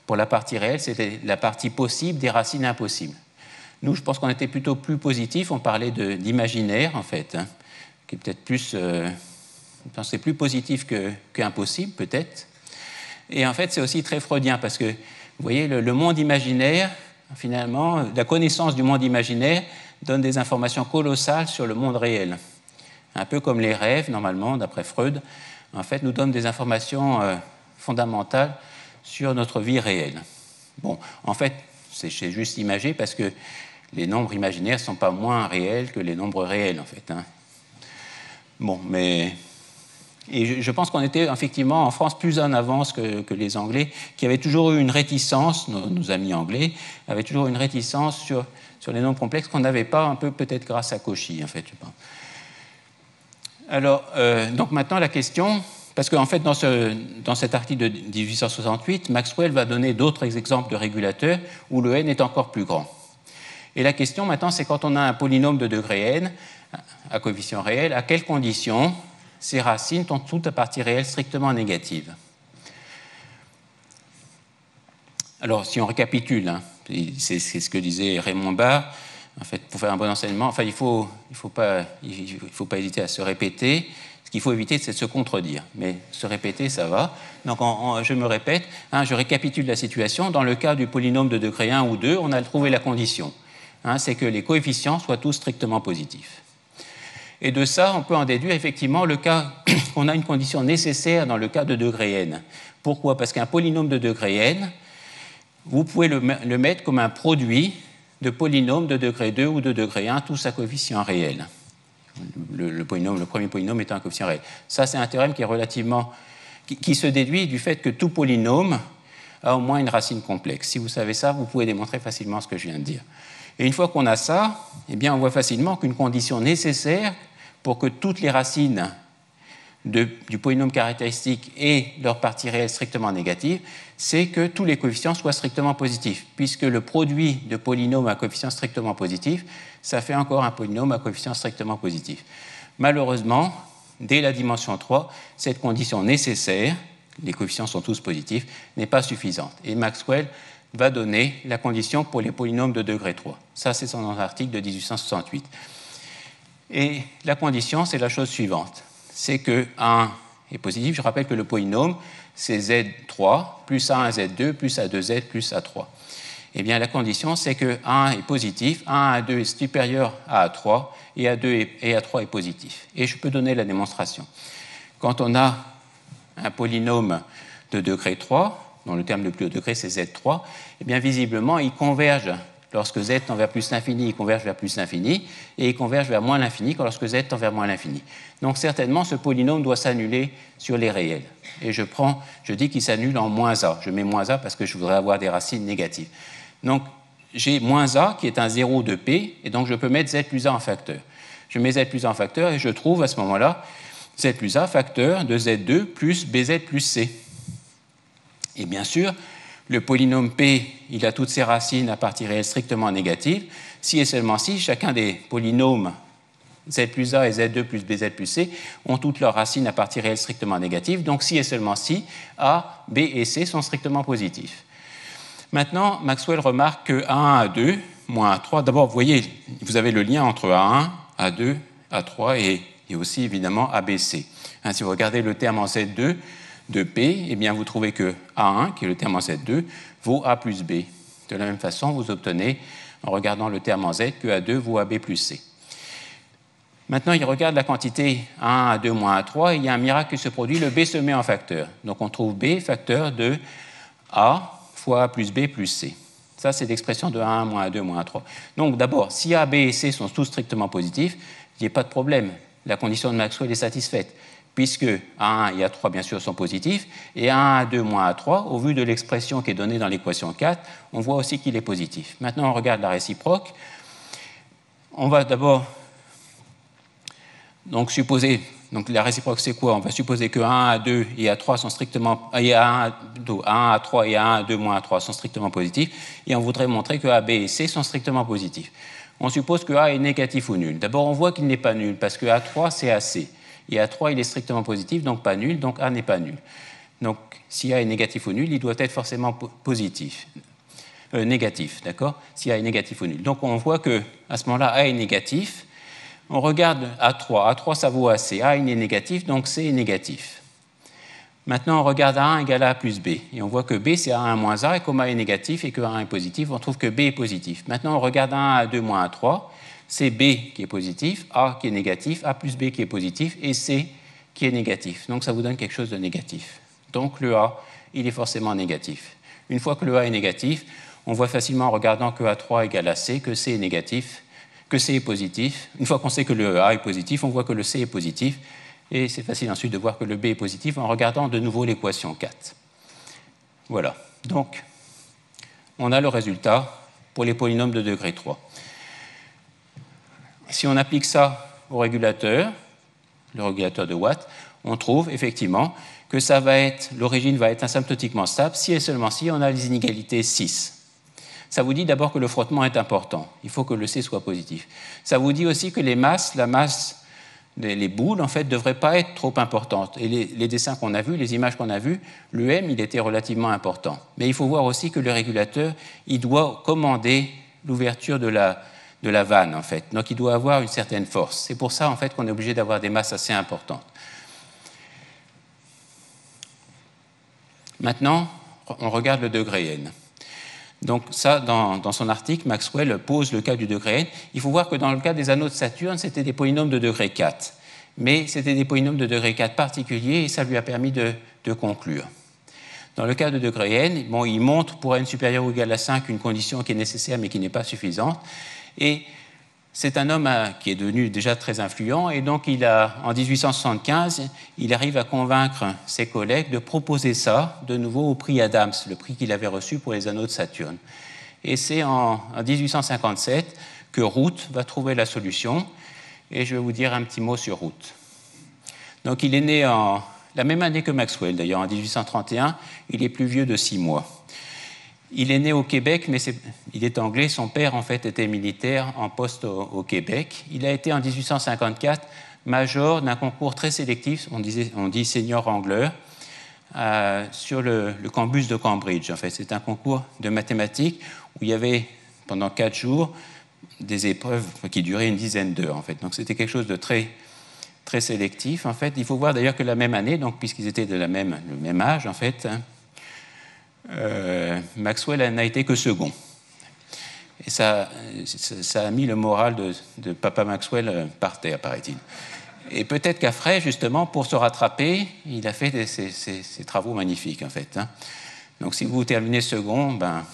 pour la partie réelle, c'était la partie possible des racines impossibles. Nous, je pense qu'on était plutôt plus positif, on parlait d'imaginaire, en fait, hein, qui est peut-être plus... c'est plus positif qu'impossible, peut-être. Et en fait, c'est aussi très freudien, parce que, vous voyez, le monde imaginaire, finalement, la connaissance du monde imaginaire donne des informations colossales sur le monde réel. Un peu comme les rêves, normalement, d'après Freud, en fait, nous donnent des informations fondamentales sur notre vie réelle. Bon, en fait, c'est juste imagé parce que les nombres imaginaires ne sont pas moins réels que les nombres réels, en fait. Hein. Bon, mais... Et je pense qu'on était effectivement en France plus en avance que les Anglais, qui avaient toujours eu une réticence, nos amis anglais, avaient toujours une réticence sur les nombres complexes qu'on n'avait pas, un peu peut-être grâce à Cauchy, en fait. Je sais pas. Alors, donc maintenant la question, parce qu'en fait dans cet article de 1868, Maxwell va donner d'autres exemples de régulateurs où le n est encore plus grand. Et la question maintenant, c'est quand on a un polynôme de degré n, à coefficient réel, à quelles conditions ces racines sont toutes à partie réelle strictement négative. Alors, si on récapitule, hein, c'est ce que disait Raymond Barre, en fait, pour faire un bon enseignement, enfin, il faut pas hésiter à se répéter. Ce qu'il faut éviter, c'est de se contredire. Mais se répéter, ça va. Donc, je me répète, hein, je récapitule la situation. Dans le cas du polynôme de degré 1 ou 2, on a trouvé la condition. Hein, c'est que les coefficients soient tous strictement positifs. Et de ça, on peut en déduire effectivement le cas qu'on a une condition nécessaire dans le cas de degré n. Pourquoi ? Parce qu'un polynôme de degré n, vous pouvez le mettre comme un produit de polynômes de degré 2 ou de degré 1, tous à coefficient réel. Le premier polynôme étant un coefficient réel. Ça, c'est un théorème qui est relativement... qui se déduit du fait que tout polynôme a au moins une racine complexe. Si vous savez ça, vous pouvez démontrer facilement ce que je viens de dire. Et une fois qu'on a ça, eh bien, on voit facilement qu'une condition nécessaire pour que toutes les racines du polynôme caractéristique aient leur partie réelle strictement négative, c'est que tous les coefficients soient strictement positifs, puisque le produit de polynômes à coefficient strictement positif, ça fait encore un polynôme à coefficient strictement positif. Malheureusement, dès la dimension 3, cette condition nécessaire, les coefficients sont tous positifs, n'est pas suffisante. Et Maxwell va donner la condition pour les polynômes de degré 3. Ça, c'est son article de 1868. Et la condition, c'est la chose suivante. C'est que 1 est positif. Je rappelle que le polynôme, c'est Z3 plus A1, Z2 plus A2Z plus A3. Eh bien, la condition, c'est que 1 est positif, 1 A2 est supérieur à A3 et A2 et A3 est positif. Et je peux donner la démonstration. Quand on a un polynôme de degré 3, dont le terme le plus haut degré c'est Z3, eh bien visiblement ils convergent. Lorsque Z tend vers plus l'infini, ils convergent vers plus l'infini, et ils convergent vers moins l'infini lorsque Z tend vers moins l'infini. Donc certainement, ce polynôme doit s'annuler sur les réels. Et je dis qu'il s'annule en moins A. Je mets moins A parce que je voudrais avoir des racines négatives. Donc j'ai moins A qui est un 0 de P, et donc je peux mettre Z plus A en facteur. Je mets Z plus A en facteur, et je trouve à ce moment-là Z plus A facteur de Z2 plus BZ plus C. Et bien sûr, le polynôme P, il a toutes ses racines à partie réelle strictement négative. Si et seulement si, chacun des polynômes Z plus A et Z2 plus BZ plus C ont toutes leurs racines à partie réelle strictement négative. Donc si et seulement si, A, B et C sont strictement positifs. Maintenant, Maxwell remarque que A1, A2, moins A3, d'abord, vous voyez, vous avez le lien entre A1, A2, A3 et aussi évidemment ABC. Si vous regardez le terme en Z2, de P, eh bien, vous trouvez que A1, qui est le terme en Z2, vaut A plus B. De la même façon, vous obtenez, en regardant le terme en Z, que A2 vaut AB plus C. Maintenant, il regarde la quantité A1, A2 moins A3, et il y a un miracle qui se produit, le B se met en facteur. Donc, on trouve B facteur de A fois A plus B plus C. Ça, c'est l'expression de A1 moins A2 moins A3. Donc, d'abord, si A, B et C sont tous strictement positifs, il n'y a pas de problème. La condition de Maxwell est satisfaite, puisque A1 et A3, bien sûr, sont positifs, et A1, A2 moins A3, au vu de l'expression qui est donnée dans l'équation 4, on voit aussi qu'il est positif. Maintenant, on regarde la réciproque. On va d'abord supposer, donc la réciproque, c'est quoi? On va supposer que A1, A2 et A3 sont strictement, A1, A3 et A1, A2 moins A3 sont strictement positifs, et on voudrait montrer que A, B et C sont strictement positifs. On suppose que A est négatif ou nul. D'abord, on voit qu'il n'est pas nul, parce que A3, c'est AC. Et A3, il est strictement positif, donc pas nul, donc A n'est pas nul. Donc, si A est négatif ou nul, il doit être forcément positif. Négatif, d'accord? Si A est négatif ou nul. Donc, on voit qu'à ce moment-là, A est négatif. On regarde A3. A3, ça vaut AC. A, il est négatif, donc C est négatif. Maintenant, on regarde A1 égale A plus B. Et on voit que B, c'est A1 moins A, et comme A est négatif et que A1 est positif, on trouve que B est positif. Maintenant, on regarde A1, A2 moins A3. C'est B qui est positif, A qui est négatif, A plus B qui est positif, et C qui est négatif. Donc, ça vous donne quelque chose de négatif. Donc, le A, il est forcément négatif. Une fois que le A est négatif, on voit facilement en regardant que A3 égale à C, que C est négatif, que C est positif. Une fois qu'on sait que le A est positif, on voit que le C est positif, et c'est facile ensuite de voir que le B est positif en regardant de nouveau l'équation 4. Voilà. Donc, on a le résultat pour les polynômes de degré 3. Si on applique ça au régulateur, le régulateur de Watt, on trouve effectivement que l'origine va être asymptotiquement stable si et seulement si on a les inégalités 6. Ça vous dit d'abord que le frottement est important. Il faut que le C soit positif. Ça vous dit aussi que la masse, les boules, en fait, ne devraient pas être trop importantes. Et les dessins qu'on a vus, les images qu'on a vues, le M, il était relativement important. Mais il faut voir aussi que le régulateur, il doit commander l'ouverture de la vanne, en fait. Donc, il doit avoir une certaine force. C'est pour ça, en fait, qu'on est obligé d'avoir des masses assez importantes. Maintenant, on regarde le degré n. Donc, ça, dans son article, Maxwell pose le cas du degré n. Il faut voir que dans le cas des anneaux de Saturne, c'était des polynômes de degré 4. Mais c'était des polynômes de degré 4 particuliers, et ça lui a permis de conclure. Dans le cas de degré n, il montre pour n supérieur ou égal à 5 une condition qui est nécessaire mais qui n'est pas suffisante. Et c'est un homme qui est devenu déjà très influent, et donc en 1875, il arrive à convaincre ses collègues de proposer ça de nouveau au prix Adams, le prix qu'il avait reçu pour les anneaux de Saturne. Et c'est en 1857 que Root va trouver la solution, et je vais vous dire un petit mot sur Root. Donc il est né la même année que Maxwell, d'ailleurs, en 1831, il est plus vieux de 6 mois. Il est né au Québec, mais il est anglais. Son père, en fait, était militaire en poste au Québec. Il a été, en 1854, major d'un concours très sélectif, on dit senior angler, sur le campus de Cambridge. En fait, c'est un concours de mathématiques où il y avait, pendant 4 jours, des épreuves qui duraient une dizaine d'heures, en fait. Donc, c'était quelque chose de très, très sélectif, en fait. Il faut voir, d'ailleurs, que la même année, donc, puisqu'ils étaient le même âge, en fait, Maxwell n'a été que second. Et ça a mis le moral de Papa Maxwell par terre, paraît-il. Et peut-être qu'après, justement, pour se rattraper, il a fait ces travaux magnifiques, en fait. Hein. Donc, si vous terminez second, ben,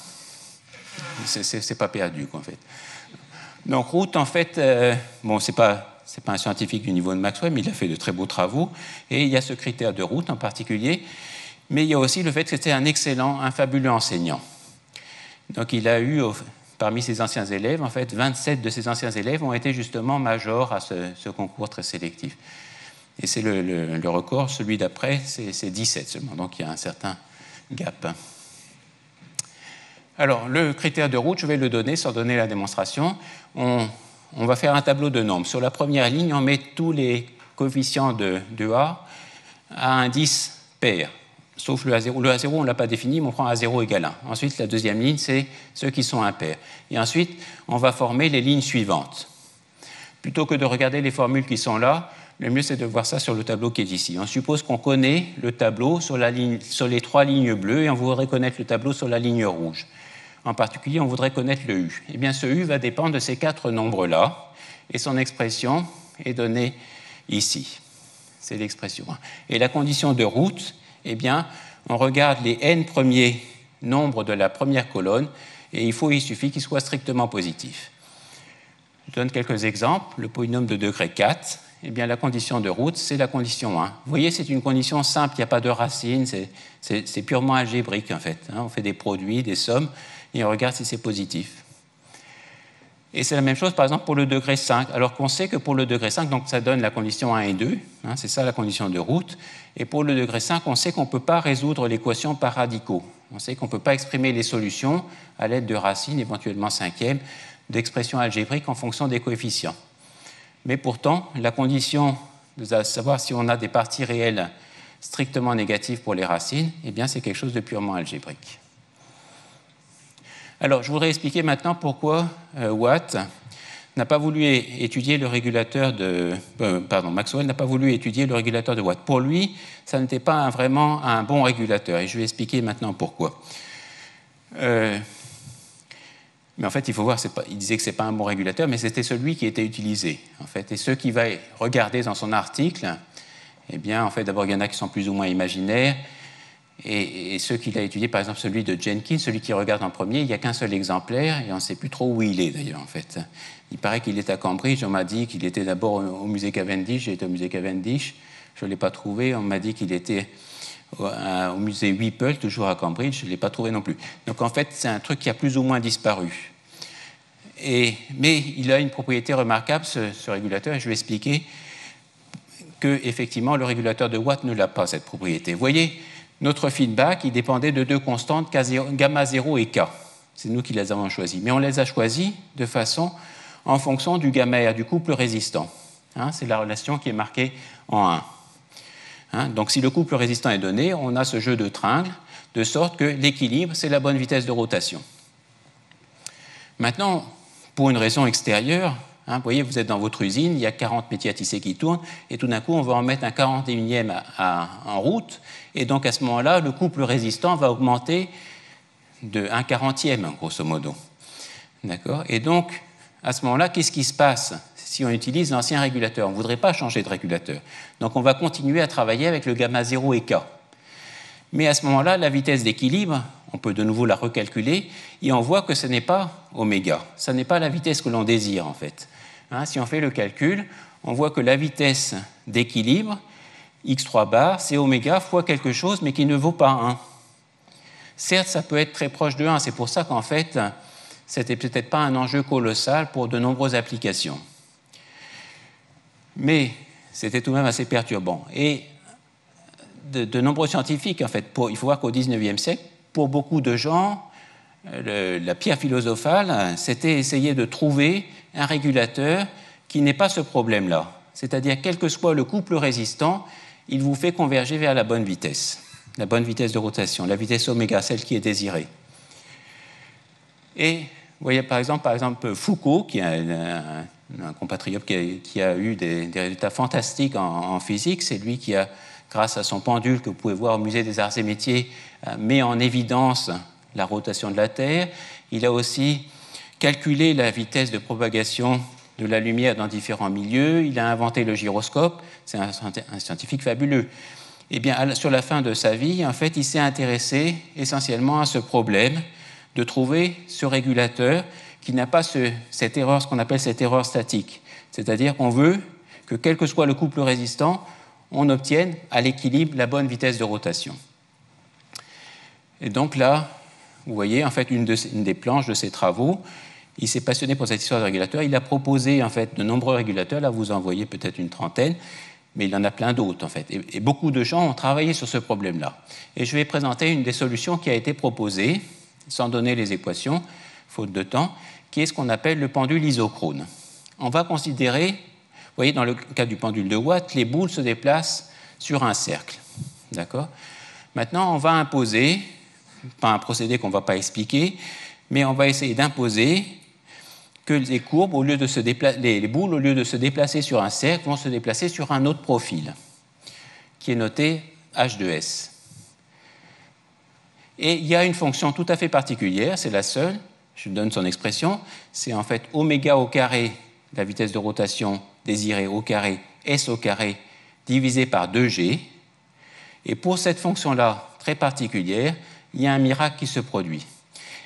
c'est pas perdu, quoi, en fait. Donc, Root, en fait, bon, c'est pas un scientifique du niveau de Maxwell, mais il a fait de très beaux travaux. Et il y a ce critère de Root en particulier. Mais il y a aussi le fait que c'était un fabuleux enseignant. Donc, il a eu, parmi ses anciens élèves, en fait, 27 de ses anciens élèves ont été justement majors à ce concours très sélectif. Et c'est le record, celui d'après, c'est 17 seulement. Donc, il y a un certain gap. Alors, le critère de Root, je vais le donner sans donner la démonstration. On va faire un tableau de nombres. Sur la première ligne, on met tous les coefficients de A à indice pair, sauf le A0. Le A0, on ne l'a pas défini, mais on prend A0 égale 1. Ensuite, la deuxième ligne, c'est ceux qui sont impairs. Et ensuite, on va former les lignes suivantes. Plutôt que de regarder les formules qui sont là, le mieux, c'est de voir ça sur le tableau qui est ici. On suppose qu'on connaît le tableau sur les 3 lignes bleues et on voudrait connaître le tableau sur la ligne rouge. En particulier, on voudrait connaître le U. Eh bien, ce U va dépendre de ces 4 nombres-là, et son expression est donnée ici. C'est l'expression. Et la condition de Root, eh bien, on regarde les n premiers nombres de la première colonne, et il suffit qu'ils soient strictement positifs. Je donne quelques exemples. Le polynôme de degré 4, eh bien, la condition de Root, c'est la condition 1. Vous voyez, c'est une condition simple, il n'y a pas de racine, c'est purement algébrique, en fait. On fait des produits, des sommes, et on regarde si c'est positif. Et c'est la même chose, par exemple, pour le degré 5. Alors qu'on sait que pour le degré 5, donc ça donne la condition 1 et 2, c'est ça la condition de Root. Et pour le degré 5, on sait qu'on ne peut pas résoudre l'équation par radicaux. On sait qu'on ne peut pas exprimer les solutions à l'aide de racines, éventuellement cinquième, d'expressions algébriques en fonction des coefficients. Mais pourtant, la condition de savoir si on a des parties réelles strictement négatives pour les racines, eh bien, c'est quelque chose de purement algébrique. Alors, je voudrais expliquer maintenant pourquoi Watt n'a pas voulu étudier le régulateur de... Maxwell n'a pas voulu étudier le régulateur de Watt. Pour lui, ça n'était pas vraiment un bon régulateur, et je vais expliquer maintenant pourquoi. Mais en fait, il faut voir, il disait que ce n'est pas un bon régulateur, mais c'était celui qui était utilisé, en fait. Et ceux qui va regarder dans son article, eh bien, en fait, d'abord, il y en a qui sont plus ou moins imaginaires, et ceux qu'il a étudiés, par exemple, celui de Jenkins, celui qui regarde en premier, il n'y a qu'un seul exemplaire, et on ne sait plus trop où il est, d'ailleurs, en fait. Il paraît qu'il est à Cambridge, on m'a dit qu'il était d'abord au musée Cavendish, j'ai été au musée Cavendish, je ne l'ai pas trouvé, on m'a dit qu'il était au musée Whipple, toujours à Cambridge, je ne l'ai pas trouvé non plus. Donc en fait, c'est un truc qui a plus ou moins disparu. Mais il a une propriété remarquable, ce régulateur, et je vais expliquer qu'effectivement, le régulateur de Watt ne l'a pas, cette propriété. Vous voyez, notre feedback, il dépendait de deux constantes, gamma 0 et K. C'est nous qui les avons choisis. Mais on les a choisis de façon en fonction du gamma R, du couple résistant. C'est la relation qui est marquée en 1. Donc si le couple résistant est donné, on a ce jeu de tringles, de sorte que l'équilibre, c'est la bonne vitesse de rotation. Maintenant, pour une raison extérieure, vous voyez, vous êtes dans votre usine, il y a 40 métiers à tisser qui tournent, et tout d'un coup, on va en mettre un 41e en route, et donc à ce moment-là, le couple résistant va augmenter de 1/40e, grosso modo. D'accord ? Et donc, à ce moment-là, qu'est-ce qui se passe si on utilise l'ancien régulateur? On ne voudrait pas changer de régulateur. Donc, on va continuer à travailler avec le gamma 0 et K. Mais à ce moment-là, la vitesse d'équilibre, on peut de nouveau la recalculer, et on voit que ce n'est pas oméga. Ce n'est pas la vitesse que l'on désire, en fait. Si on fait le calcul, on voit que la vitesse d'équilibre, x3 bar, c'est oméga fois quelque chose, mais qui ne vaut pas 1. Certes, ça peut être très proche de 1. C'est pour ça qu'en fait, ce n'était peut-être pas un enjeu colossal pour de nombreuses applications. Mais c'était tout de même assez perturbant. Et de nombreux scientifiques, en fait, il faut voir qu'au XIXe siècle, pour beaucoup de gens, la pierre philosophale, c'était essayer de trouver un régulateur qui n'ait pas ce problème-là. C'est-à-dire, quel que soit le couple résistant, il vous fait converger vers la bonne vitesse de rotation, la vitesse oméga, celle qui est désirée. Et vous voyez, par exemple Foucault, qui est un compatriote qui a eu des résultats fantastiques en physique, c'est lui qui a, grâce à son pendule que vous pouvez voir au musée des Arts et Métiers, met en évidence la rotation de la Terre. Il a aussi calculé la vitesse de propagation de la lumière dans différents milieux, il a inventé le gyroscope, c'est un scientifique fabuleux. Eh bien, sur la fin de sa vie, en fait, il s'est intéressé essentiellement à ce problème de trouver ce régulateur qui n'a pas cette erreur, ce qu'on appelle cette erreur statique. C'est-à-dire qu'on veut que, quel que soit le couple résistant, on obtienne à l'équilibre la bonne vitesse de rotation. Et donc là, vous voyez, en fait, une des planches de ses travaux, il s'est passionné pour cette histoire de régulateur. Il a proposé, en fait, de nombreux régulateurs. Là, vous en voyez peut-être une trentaine, mais il y en a plein d'autres, en fait. Et beaucoup de gens ont travaillé sur ce problème-là. Et je vais présenter une des solutions qui a été proposée, sans donner les équations, faute de temps, qui est ce qu'on appelle le pendule isochrone. On va considérer, vous voyez, dans le cas du pendule de Watt, les boules se déplacent sur un cercle. D'accord ? Maintenant, on va imposer, pas un procédé qu'on ne va pas expliquer, mais on va essayer d'imposer que les courbes, au lieu de se les boules, au lieu de se déplacer sur un cercle, vont se déplacer sur un autre profil, qui est noté H de S. Et il y a une fonction tout à fait particulière, c'est la seule, je donne son expression, c'est en fait oméga au carré, la vitesse de rotation désirée au carré, S au carré, divisé par 2G. Et pour cette fonction-là, très particulière, il y a un miracle qui se produit.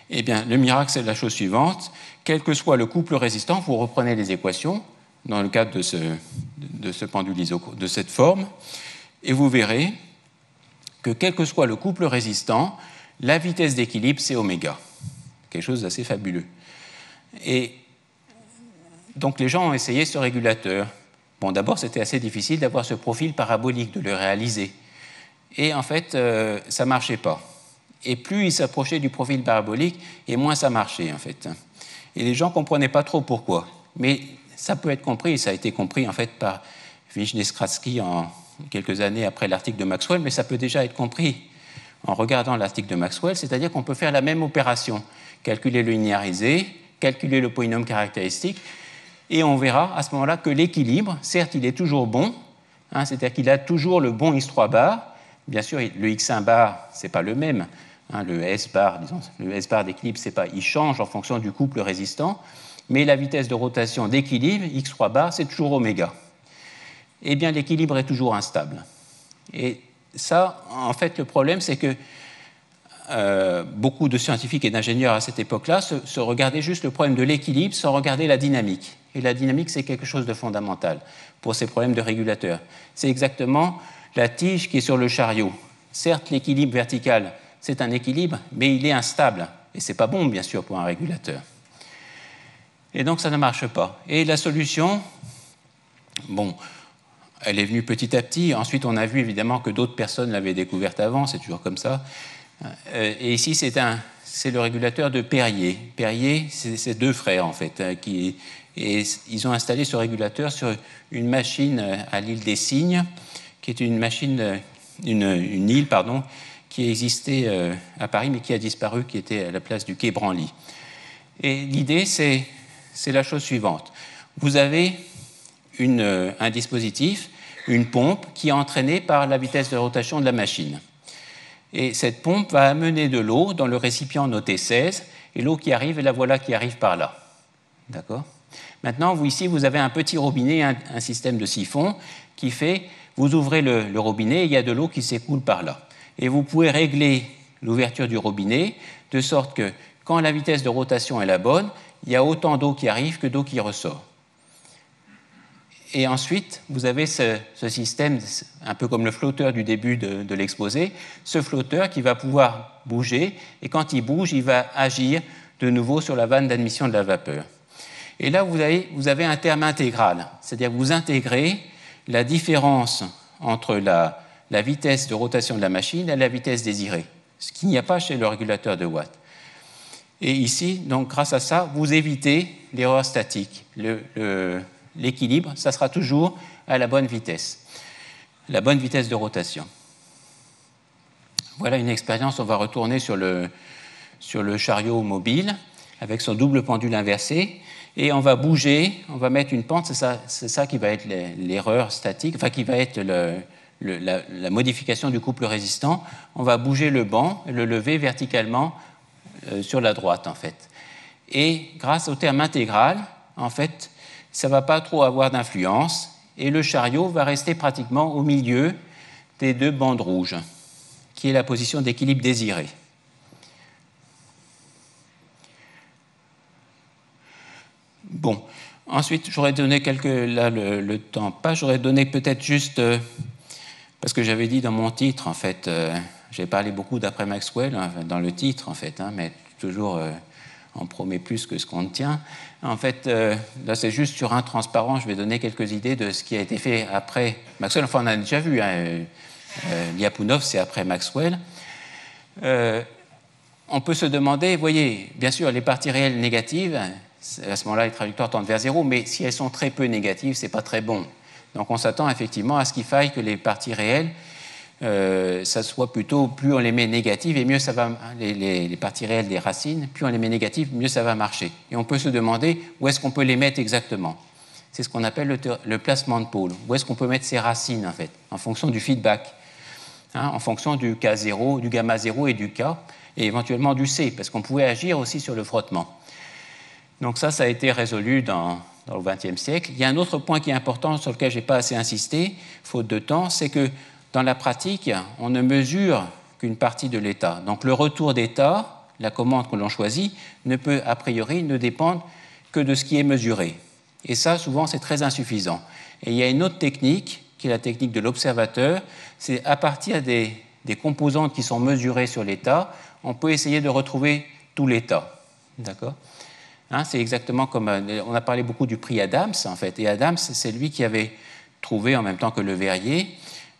Eh bien, le miracle, c'est la chose suivante. Quel que soit le couple résistant, vous reprenez les équations dans le cadre de ce pendule isochrone, de cette forme, et vous verrez que quel que soit le couple résistant, la vitesse d'équilibre, c'est oméga. Quelque chose d'assez fabuleux. Et donc, les gens ont essayé ce régulateur. Bon, d'abord, c'était assez difficile d'avoir ce profil parabolique, de le réaliser. Et en fait, ça ne marchait pas. Et plus il s'approchait du profil parabolique, et moins ça marchait, en fait. Et les gens ne comprenaient pas trop pourquoi. Mais ça peut être compris, et ça a été compris, en fait, par Wijneštracký en quelques années après l'article de Maxwell, mais ça peut déjà être compris en regardant l'article de Maxwell, c'est-à-dire qu'on peut faire la même opération, calculer le linéarisé, calculer le polynôme caractéristique, et on verra à ce moment-là que l'équilibre, certes, il est toujours bon, hein, c'est-à-dire qu'il a toujours le bon X3 bar. Bien sûr, le X1 bar, ce n'est pas le même. Hein, le S bar, disons, le S bar d'équilibre, il change en fonction du couple résistant, mais la vitesse de rotation d'équilibre, X3 bar, c'est toujours oméga. Eh bien, l'équilibre est toujours instable. Et ça, en fait, le problème, c'est que beaucoup de scientifiques et d'ingénieurs à cette époque-là se regardaient juste le problème de l'équilibre sans regarder la dynamique. Et la dynamique, c'est quelque chose de fondamental pour ces problèmes de régulateurs. C'est exactement la tige qui est sur le chariot. Certes, l'équilibre vertical, c'est un équilibre, mais il est instable. Et ce n'est pas bon, bien sûr, pour un régulateur. Et donc, ça ne marche pas. Et la solution, bon, elle est venue petit à petit. Ensuite, on a vu évidemment que d'autres personnes l'avaient découverte avant, c'est toujours comme ça. Et ici, c'est le régulateur de Perrier. Perrier, c'est deux frères, en fait, et ils ont installé ce régulateur sur une machine à l'île des Cygnes, qui est une machine, une île, pardon, qui existait à Paris, mais qui a disparu, qui était à la place du quai Branly. Et l'idée, c'est la chose suivante. Vous avez un dispositif, une pompe, qui est entraînée par la vitesse de rotation de la machine. Et cette pompe va amener de l'eau dans le récipient noté 16, et l'eau qui arrive, et la voilà qui arrive par là. D'accord ? Maintenant, ici, vous avez un petit robinet, un système de siphon, qui fait, vous ouvrez le robinet, et il y a de l'eau qui s'écoule par là. Et vous pouvez régler l'ouverture du robinet, de sorte que, quand la vitesse de rotation est la bonne, il y a autant d'eau qui arrive que d'eau qui ressort. Et ensuite, vous avez ce système, un peu comme le flotteur du début de l'exposé, ce flotteur qui va pouvoir bouger, et quand il bouge, il va agir de nouveau sur la vanne d'admission de la vapeur. Et là, vous avez un terme intégral, c'est-à-dire que vous intégrez la différence entre la vitesse de rotation de la machine et la vitesse désirée, ce qu'il n'y a pas chez le régulateur de Watt. Et ici, donc, grâce à ça, vous évitez l'erreur statique. L'équilibre, ça sera toujours à la bonne vitesse de rotation. Voilà une expérience, on va retourner sur le chariot mobile avec son double pendule inversé, et on va bouger, on va mettre une pente, c'est ça qui va être l'erreur statique, enfin qui va être la modification du couple résistant. On va bouger le banc, le lever verticalement sur la droite, en fait. Et grâce au terme intégral, en fait, ça ne va pas trop avoir d'influence, et le chariot va rester pratiquement au milieu des deux bandes rouges, qui est la position d'équilibre désirée. Bon, ensuite, j'aurais donné là le temps pas, j'aurais donné peut-être juste, parce que j'avais dit dans mon titre, en fait, j'ai parlé beaucoup d'après Maxwell, dans le titre, en fait, mais toujours on promet plus que ce qu'on tient. En fait, là, c'est juste sur un transparent, je vais donner quelques idées de ce qui a été fait après Maxwell. Enfin, on a déjà vu, Lyapunov, c'est après Maxwell. On peut se demander, vous voyez, bien sûr, les parties réelles négatives, à ce moment-là, les trajectoires tendent vers zéro, mais si elles sont très peu négatives, ce n'est pas très bon. Donc, on s'attend effectivement à ce qu'il faille que les parties réelles, ça soit plutôt, plus on les met négatives, et mieux ça va, les parties réelles des racines, plus on les met négatives, mieux ça va marcher. Et on peut se demander où est-ce qu'on peut les mettre exactement. C'est ce qu'on appelle le placement de pôle. Où est-ce qu'on peut mettre ces racines, en fait, en fonction du feedback, en fonction du K0, du gamma 0 et du K, et éventuellement du C, parce qu'on pouvait agir aussi sur le frottement. Donc ça a été résolu dans le XXe siècle. Il y a un autre point qui est important, sur lequel je n'ai pas assez insisté, faute de temps, c'est que dans la pratique, on ne mesure qu'une partie de l'état. Donc le retour d'état, la commande que l'on choisit, ne peut a priori ne dépendre que de ce qui est mesuré. Et ça, souvent, c'est très insuffisant. Et il y a une autre technique, qui est la technique de l'observateur, c'est à partir des composantes qui sont mesurées sur l'état, on peut essayer de retrouver tout l'état. D'accord ? C'est exactement comme, on a parlé beaucoup du prix Adams, en fait, et Adams, c'est lui qui avait trouvé, en même temps que Le Verrier,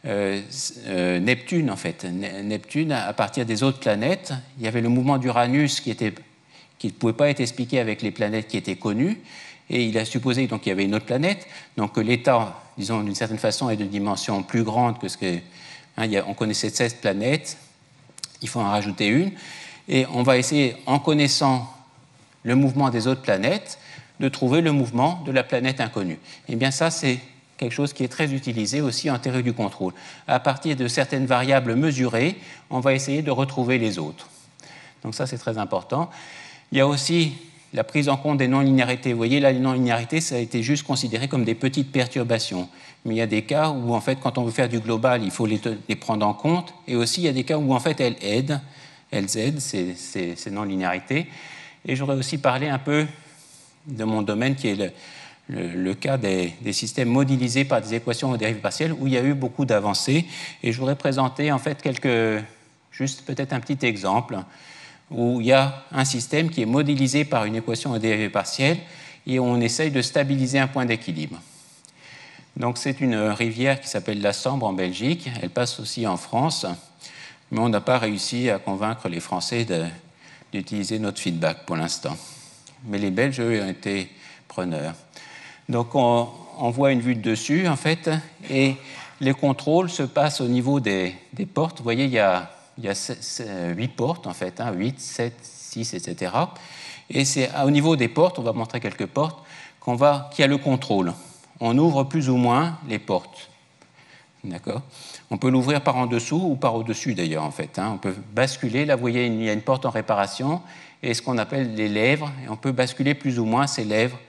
Neptune, en fait. Neptune, à partir des autres planètes, il y avait le mouvement d'Uranus qui ne pouvait pas être expliqué avec les planètes qui étaient connues, et il a supposé qu'il y avait une autre planète, donc que l'état, disons, d'une certaine façon, est de dimension plus grande que ce que... on connaissait 16 planètes, il faut en rajouter une, et on va essayer, en connaissant le mouvement des autres planètes, de trouver le mouvement de la planète inconnue. Eh bien ça, c'est quelque chose qui est très utilisé aussi en théorie du contrôle. À partir de certaines variables mesurées, on va essayer de retrouver les autres. Donc ça, c'est très important. Il y a aussi la prise en compte des non-linéarités. Vous voyez, là, les non-linéarités, ça a été juste considéré comme des petites perturbations. Mais il y a des cas où, en fait, quand on veut faire du global, il faut les prendre en compte. Et aussi, il y a des cas où, en fait, elles aident ces non-linéarités. Et j'aurais aussi parlé un peu de mon domaine qui est le cas des systèmes modélisés par des équations aux dérivées partielles où il y a eu beaucoup d'avancées. Et je voudrais présenter en fait juste peut-être un petit exemple où il y a un système qui est modélisé par une équation aux dérivées partielles et on essaye de stabiliser un point d'équilibre. Donc c'est une rivière qui s'appelle la Sambre en Belgique. Elle passe aussi en France, mais on n'a pas réussi à convaincre les Français d'utiliser notre feedback pour l'instant. Mais les Belges, eux, ont été preneurs. Donc, on voit une vue de dessus, en fait, et les contrôles se passent au niveau des portes. Vous voyez, il y a 8 portes, en fait, 8, 7, 6, etc. Et c'est au niveau des portes, on va montrer quelques portes, qu'il y a le contrôle. On ouvre plus ou moins les portes. D'accord ? On peut l'ouvrir par en dessous ou par au-dessus d'ailleurs en fait. On peut basculer, là vous voyez il y a une porte en réparation et ce qu'on appelle les lèvres, et on peut basculer plus ou moins ces lèvres.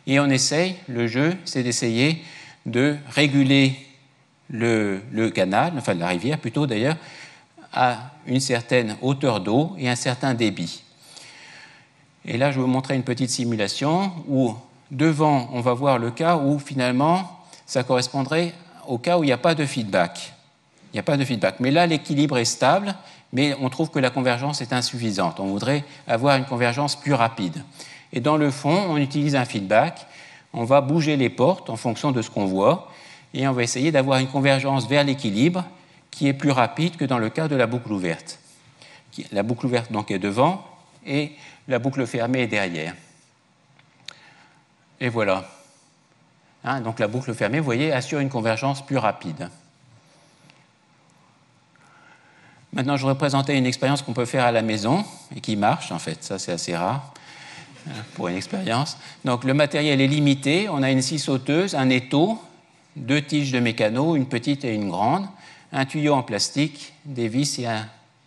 Et on essaye, le jeu c'est d'essayer de réguler le canal, enfin la rivière plutôt d'ailleurs, à une certaine hauteur d'eau et un certain débit. Et là je vais vous montrer une petite simulation où devant on va voir le cas où finalement ça correspondrait au cas où il n'y a pas de feedback. Il n'y a pas de feedback. Mais là, l'équilibre est stable, mais on trouve que la convergence est insuffisante. On voudrait avoir une convergence plus rapide. Et dans le fond, on utilise un feedback. On va bouger les portes en fonction de ce qu'on voit, et on va essayer d'avoir une convergence vers l'équilibre qui est plus rapide que dans le cas de la boucle ouverte. La boucle ouverte donc, est devant, et la boucle fermée est derrière. Et voilà. Donc la boucle fermée, vous voyez, assure une convergence plus rapide. Maintenant, je voudrais présenter une expérience qu'on peut faire à la maison et qui marche, en fait. Ça, c'est assez rare pour une expérience. Donc, le matériel est limité. On a une scie sauteuse, un étau, 2 tiges de mécano, une petite et une grande, un tuyau en plastique, des vis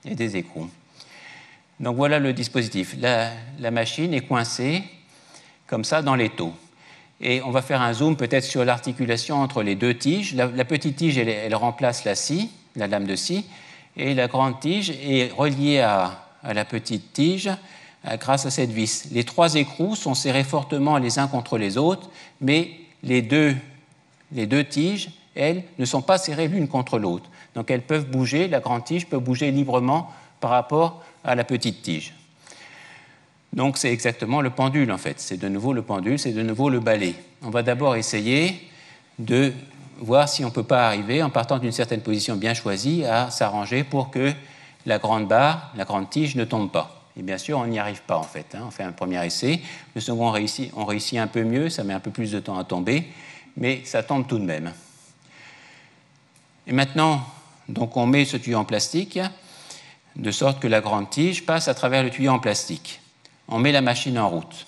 et des écrous. Donc, voilà le dispositif. La machine est coincée comme ça dans l'étau. Et on va faire un zoom peut-être sur l'articulation entre les deux tiges. La petite tige, elle remplace la scie, la lame de scie, et la grande tige est reliée à la petite tige grâce à cette vis. Les trois écrous sont serrés fortement les uns contre les autres, mais les deux tiges, elles, ne sont pas serrées l'une contre l'autre. Donc elles peuvent bouger, la grande tige peut bouger librement par rapport à la petite tige. Donc c'est exactement le pendule en fait. C'est de nouveau le pendule, c'est de nouveau le balai. On va d'abord essayer de voir si on ne peut pas arriver, en partant d'une certaine position bien choisie, à s'arranger pour que la grande barre, la grande tige ne tombe pas. Et bien sûr, on n'y arrive pas en fait. On fait un premier essai. Le second, on réussit un peu mieux, ça met un peu plus de temps à tomber, mais ça tombe tout de même. Et maintenant, donc on met ce tuyau en plastique, de sorte que la grande tige passe à travers le tuyau en plastique. On met la machine en route.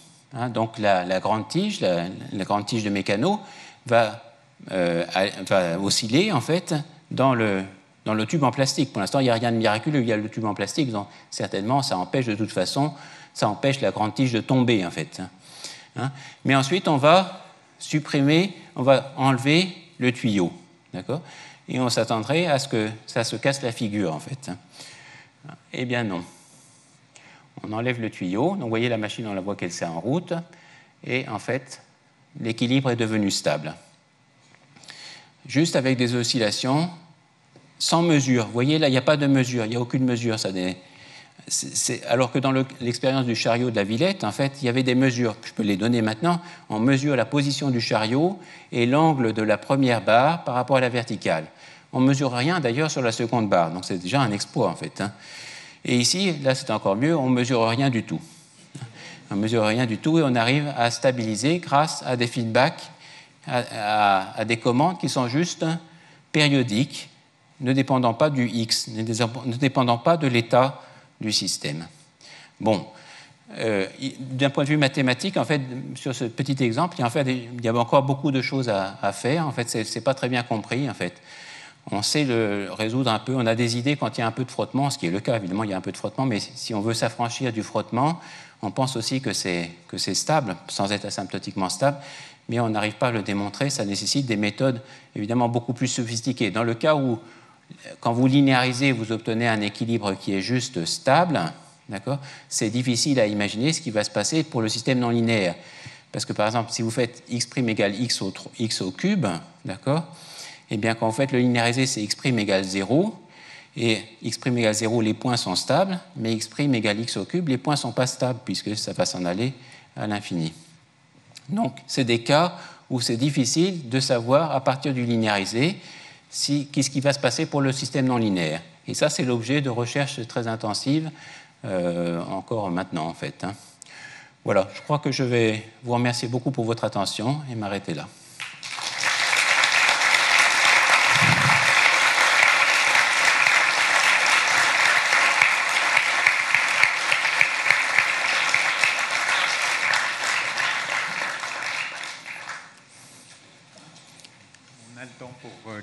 Donc la grande tige, la grande tige de mécano va osciller en fait dans le tube en plastique. Pour l'instant, il n'y a rien de miraculeux, il y a le tube en plastique, donc certainement ça empêche de toute façon, ça empêche la grande tige de tomber en fait. Mais ensuite, on va supprimer, on va enlever le tuyau, d'accord ? Et on s'attendrait à ce que ça se casse la figure en fait. Eh bien non. On enlève le tuyau, donc vous voyez la machine, on la voit qu'elle s'est en route, et en fait, l'équilibre est devenu stable. Juste avec des oscillations sans mesure. Vous voyez, là, il n'y a pas de mesure, il n'y a aucune mesure. Alors que dans l'expérience du chariot de la Villette, en fait, il y avait des mesures. Je peux les donner maintenant. On mesure la position du chariot et l'angle de la première barre par rapport à la verticale. On ne mesure rien, d'ailleurs, sur la seconde barre, donc c'est déjà un exploit, en fait. Et ici, là, c'est encore mieux, on ne mesure rien du tout. On ne mesure rien du tout et on arrive à stabiliser grâce à des feedbacks, à des commandes qui sont juste périodiques, ne dépendant pas du X, ne dépendant pas de l'état du système. Bon, d'un point de vue mathématique, en fait, sur ce petit exemple, il y a encore beaucoup de choses à faire. En fait, ce n'est pas très bien compris, en fait. On sait le résoudre un peu, on a des idées quand il y a un peu de frottement, ce qui est le cas, évidemment, il y a un peu de frottement, mais si on veut s'affranchir du frottement, on pense aussi que c'est stable, sans être asymptotiquement stable, mais on n'arrive pas à le démontrer, ça nécessite des méthodes évidemment beaucoup plus sophistiquées. Dans le cas où, quand vous linéarisez, vous obtenez un équilibre qui est juste stable, d'accord, c'est difficile à imaginer ce qui va se passer pour le système non linéaire. Parce que par exemple, si vous faites x' égale x au cube, d'accord, eh bien, quand vous faites le linéarisé, c'est x' égale 0, et x' égale 0, les points sont stables, mais x' égale x au cube, les points ne sont pas stables, puisque ça va s'en aller à l'infini. Donc, c'est des cas où c'est difficile de savoir, à partir du linéarisé, qu'est-ce qui va se passer pour le système non linéaire. Et ça, c'est l'objet de recherches très intensives, encore maintenant, en fait. Voilà, je crois que je vais vous remercier beaucoup pour votre attention et m'arrêter là.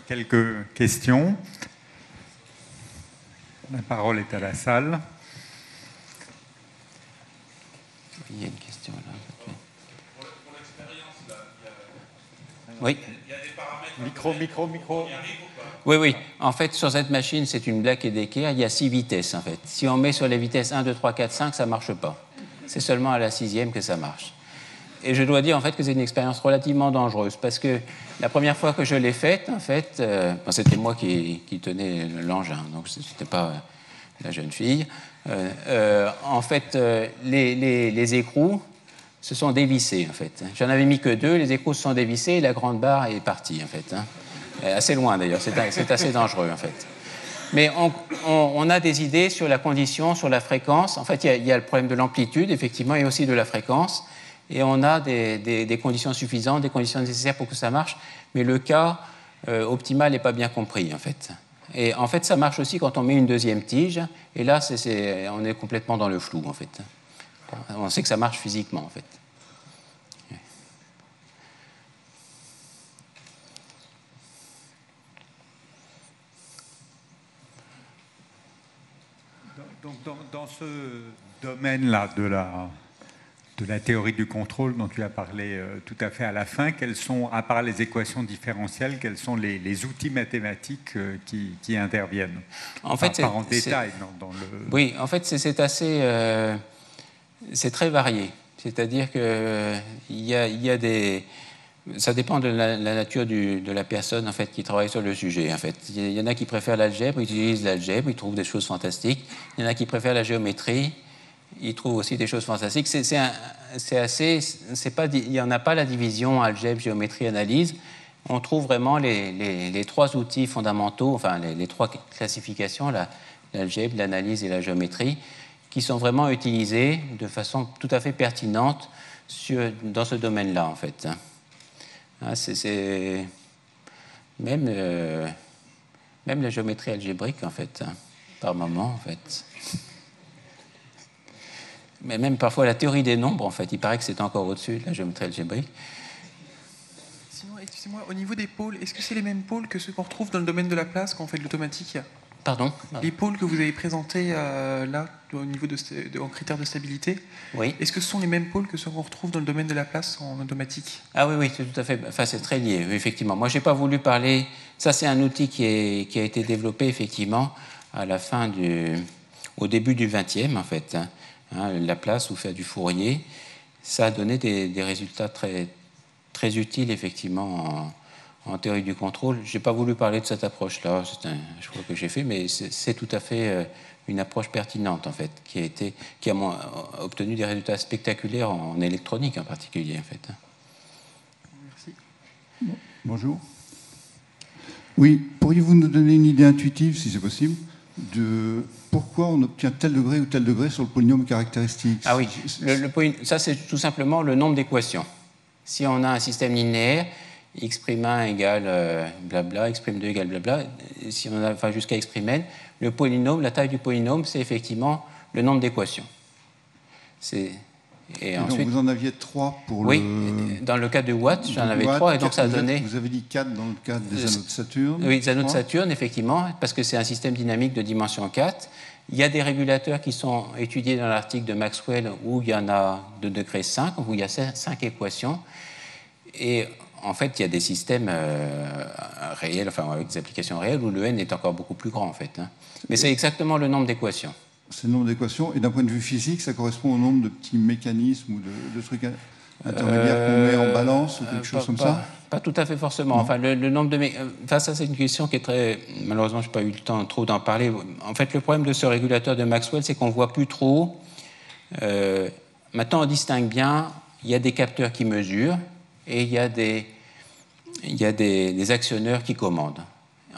Quelques questions. La parole est à la salle. Il y a une question là. Pour l'expérience, là, oui. Il y a des paramètres. Micro. Oui. En fait, sur cette machine, c'est une Black & Decker. Il y a 6 vitesses, en fait. Si on met sur les vitesses 1, 2, 3, 4, 5, ça ne marche pas. C'est seulement à la 6e que ça marche. Et je dois dire en fait que c'est une expérience relativement dangereuse parce que la première fois que je l'ai faite, en fait, c'était moi qui tenais l'engin, donc c'était pas la jeune fille. En fait, les écrous se sont dévissés en fait. J'en avais mis que 2, les écrous se sont dévissés et la grande barre est partie en fait. Assez loin d'ailleurs, c'est assez dangereux en fait. Mais on a des idées sur la condition, sur la fréquence. En fait, il y a le problème de l'amplitude effectivement et aussi de la fréquence. Et on a des conditions suffisantes, des conditions nécessaires pour que ça marche, mais le cas optimal n'est pas bien compris, en fait. Et en fait, ça marche aussi quand on met une deuxième tige, et là, on est complètement dans le flou, en fait. On sait que ça marche physiquement, en fait. Donc, dans ce domaine-là de de la théorie du contrôle dont tu as parlé tout à fait à la fin. Quels sont, à part les équations différentielles, quels sont les outils mathématiques qui interviennent? En fait, pas en détail dans le... Oui, en fait, c'est assez... c'est très varié. C'est-à-dire qu'il y a des... Ça dépend de la nature de la personne en fait, qui travaille sur le sujet. En fait. Il y en a qui préfèrent l'algèbre, ils utilisent l'algèbre, ils trouvent des choses fantastiques. Il y en a qui préfèrent la géométrie, ils trouvent aussi des choses fantastiques. Il n'y en a pas la division algèbre, géométrie, analyse. On trouve vraiment les trois outils fondamentaux, enfin les trois classifications, l'algèbre, l'analyse et la géométrie, qui sont vraiment utilisées de façon tout à fait pertinente dans ce domaine-là, en fait. Même la géométrie algébrique, en fait, par moment, en fait. Mais même parfois la théorie des nombres, en fait, il paraît que c'est encore au-dessus de la géométrie algébrique. Sinon, excusez-moi, au niveau des pôles, est-ce que c'est les mêmes pôles que ceux qu'on retrouve dans le domaine de la place quand on fait de l'automatique? Pardon? Les pôles que vous avez présentés là, au niveau en critères de stabilité, oui. Est-ce que ce sont les mêmes pôles que ceux qu'on retrouve dans le domaine de la place en automatique? Ah oui, c'est tout à fait. Enfin, c'est très lié, effectivement. Moi, je n'ai pas voulu parler. Ça, c'est un outil qui a été développé, effectivement, à la fin au début du XXe, en fait. La place où faire du Fourier. Ça a donné des résultats très, très utiles, effectivement, en théorie du contrôle. Je n'ai pas voulu parler de cette approche-là, c'est un choix que j'ai fait, mais c'est tout à fait une approche pertinente, en fait, qui a obtenu des résultats spectaculaires en électronique en particulier, en fait. Merci. Bonjour. Oui, pourriez-vous nous donner une idée intuitive, si c'est possible, de pourquoi on obtient tel degré ou tel degré sur le polynôme caractéristique? Ah oui, ça c'est tout simplement le nombre d'équations. Si on a un système linéaire, x'1 égale blabla, x'2 égale blabla, si on a, enfin jusqu'à x', le polynôme, la taille du polynôme, c'est effectivement le nombre d'équations. Et ensuite, donc vous en aviez 3 pour oui, dans le cas de Watt, j'en avais 3, et donc ça a donné... Vous avez dit 4 dans le cas des anneaux de Saturne? Oui, les anneaux de Saturne, effectivement, parce que c'est un système dynamique de dimension 4. Il y a des régulateurs qui sont étudiés dans l'article de Maxwell où il y en a de degré 5, où il y a 5 équations. Et en fait, il y a des systèmes réels, enfin avec des applications réelles, où le n est encore beaucoup plus grand, en fait. Mais c'est exactement le nombre d'équations. C'est le nombre d'équations. Et d'un point de vue physique, ça correspond au nombre de petits mécanismes ou de trucs intermédiaires qu'on met en balance ou quelque chose comme ça? Pas tout à fait forcément. Enfin, le nombre de... Enfin, ça, c'est une question qui est très... Malheureusement, je n'ai pas eu le temps trop d'en parler. En fait, le problème de ce régulateur de Maxwell, c'est qu'on ne voit plus trop... Maintenant, on distingue bien. Il y a des capteurs qui mesurent et il y a des actionneurs qui commandent.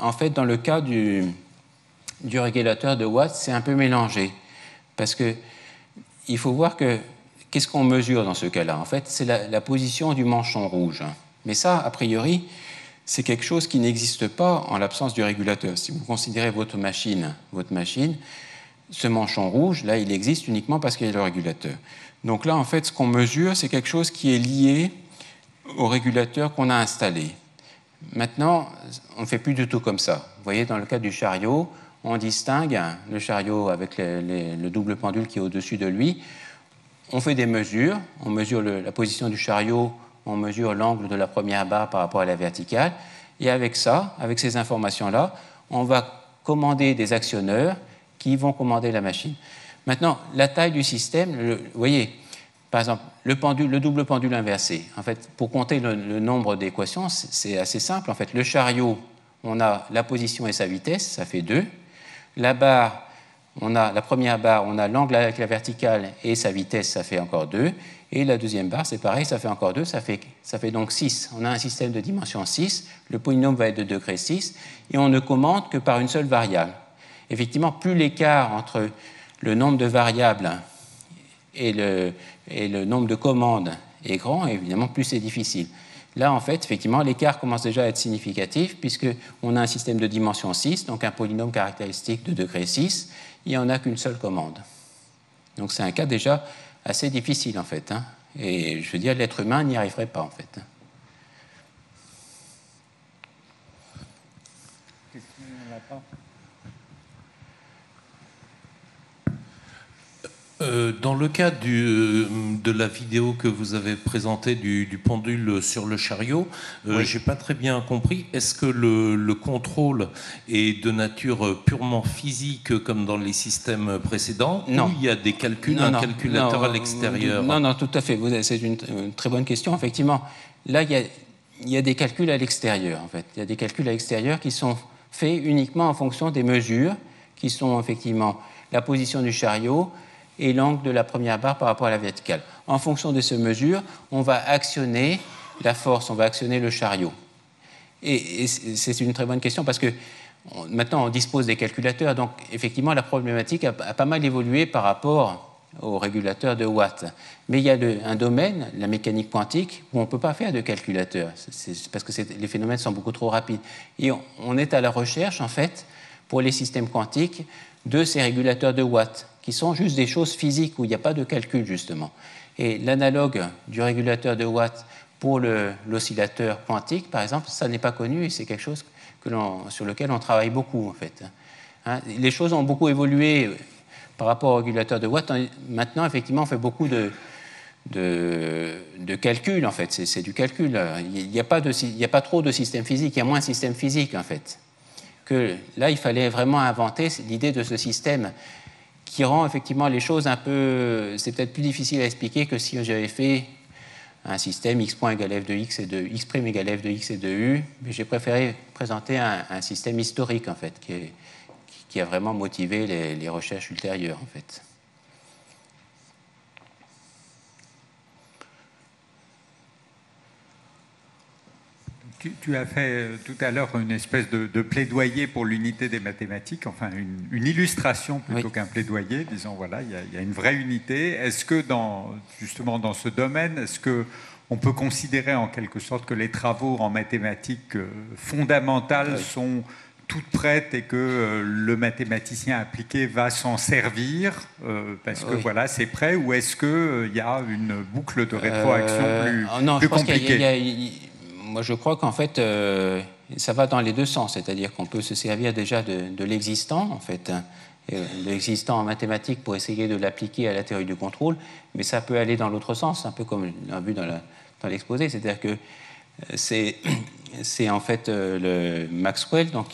En fait, dans le cas du régulateur de Watt, c'est un peu mélangé. Parce qu'il faut voir qu'est-ce qu'on mesure dans ce cas-là? En fait, c'est la position du manchon rouge. Mais ça, a priori, c'est quelque chose qui n'existe pas en l'absence du régulateur. Si vous considérez votre machine, ce manchon rouge, là, il existe uniquement parce qu'il y a le régulateur. Donc là, en fait, ce qu'on mesure, c'est quelque chose qui est lié au régulateur qu'on a installé. Maintenant, on ne fait plus du tout comme ça. Vous voyez, dans le cas du chariot, on distingue le chariot avec le double pendule qui est au-dessus de lui. On fait des mesures. On mesure la position du chariot, on mesure l'angle de la première barre par rapport à la verticale. Et avec ça, avec ces informations-là, on va commander des actionneurs qui vont commander la machine. Maintenant, la taille du système, vous voyez, par exemple, le double pendule inversé. En fait, pour compter le nombre d'équations, c'est assez simple. En fait, le chariot, on a la position et sa vitesse, ça fait 2. La barre, la première barre, on a l'angle avec la verticale et sa vitesse, ça fait encore 2. Et la deuxième barre, c'est pareil, ça fait encore 2, ça fait donc 6. On a un système de dimension 6, le polynôme va être de degré 6, et on ne commande que par une seule variable. Effectivement, plus l'écart entre le nombre de variables et le nombre de commandes est grand, évidemment, plus c'est difficile. Là, en fait, effectivement, l'écart commence déjà à être significatif, puisqu'on a un système de dimension 6, donc un polynôme caractéristique de degré 6, et on n'a qu'une seule commande. Donc c'est un cas déjà assez difficile, en fait. Et je veux dire, l'être humain n'y arriverait pas, en fait. Dans le cas de la vidéo que vous avez présentée du pendule sur le chariot, Oui. j'ai pas très bien compris. Est-ce que le contrôle est de nature purement physique comme dans les systèmes précédents, Non. ou il y a des calculs, Non, un non, calculateur non, à l'extérieur? Non, non, tout à fait. C'est une très bonne question. Effectivement, là, il y a des calculs à l'extérieur. En fait, il y a des calculs à l'extérieur qui sont faits uniquement en fonction des mesures, qui sont effectivement la position du chariot et l'angle de la première barre par rapport à la verticale. En fonction de ces mesures, on va actionner la force, on va actionner le chariot. Et c'est une très bonne question parce que maintenant on dispose des calculateurs, donc effectivement la problématique a pas mal évolué par rapport au régulateur de Watt. Mais il y a un domaine, la mécanique quantique, où on ne peut pas faire de calculateur, parce que les phénomènes sont beaucoup trop rapides. Et on est à la recherche, en fait, pour les systèmes quantiques, de ces régulateurs de Watt, qui sont juste des choses physiques où il n'y a pas de calcul, justement. Et l'analogue du régulateur de Watt pour l'oscillateur quantique, par exemple, ça n'est pas connu et c'est quelque chose sur lequel on travaille beaucoup, en fait. Hein, les choses ont beaucoup évolué par rapport au régulateur de Watt. Maintenant, effectivement, on fait beaucoup de calcul, en fait. C'est du calcul. Il n'y a pas trop de systèmes physiques, il y a moins de systèmes physiques, en fait. Que là, il fallait vraiment inventer l'idée de ce système qui rend effectivement les choses un peu... C'est peut-être plus difficile à expliquer que si j'avais fait un système x' égale f de x et de x' égale f de x et de u, mais j'ai préféré présenter un système historique, en fait, qui a vraiment motivé les recherches ultérieures, en fait. Tu as fait tout à l'heure une espèce de plaidoyer pour l'unité des mathématiques, enfin une illustration plutôt qu'un plaidoyer, disons voilà, il y a une vraie unité. Est-ce que justement dans ce domaine, est-ce qu'on peut considérer en quelque sorte que les travaux en mathématiques fondamentales sont toutes prêtes et que le mathématicien appliqué va s'en servir parce que voilà, c'est prêt, ou est-ce qu'il y a une boucle de rétroaction plus compliquée? Moi, je crois qu'en fait, ça va dans les deux sens, c'est-à-dire qu'on peut se servir déjà de l'existant, en fait, l'existant en mathématiques pour essayer de l'appliquer à la théorie du contrôle, mais ça peut aller dans l'autre sens, un peu comme on a vu dans l'exposé, c'est-à-dire que c'est en fait le Maxwell donc,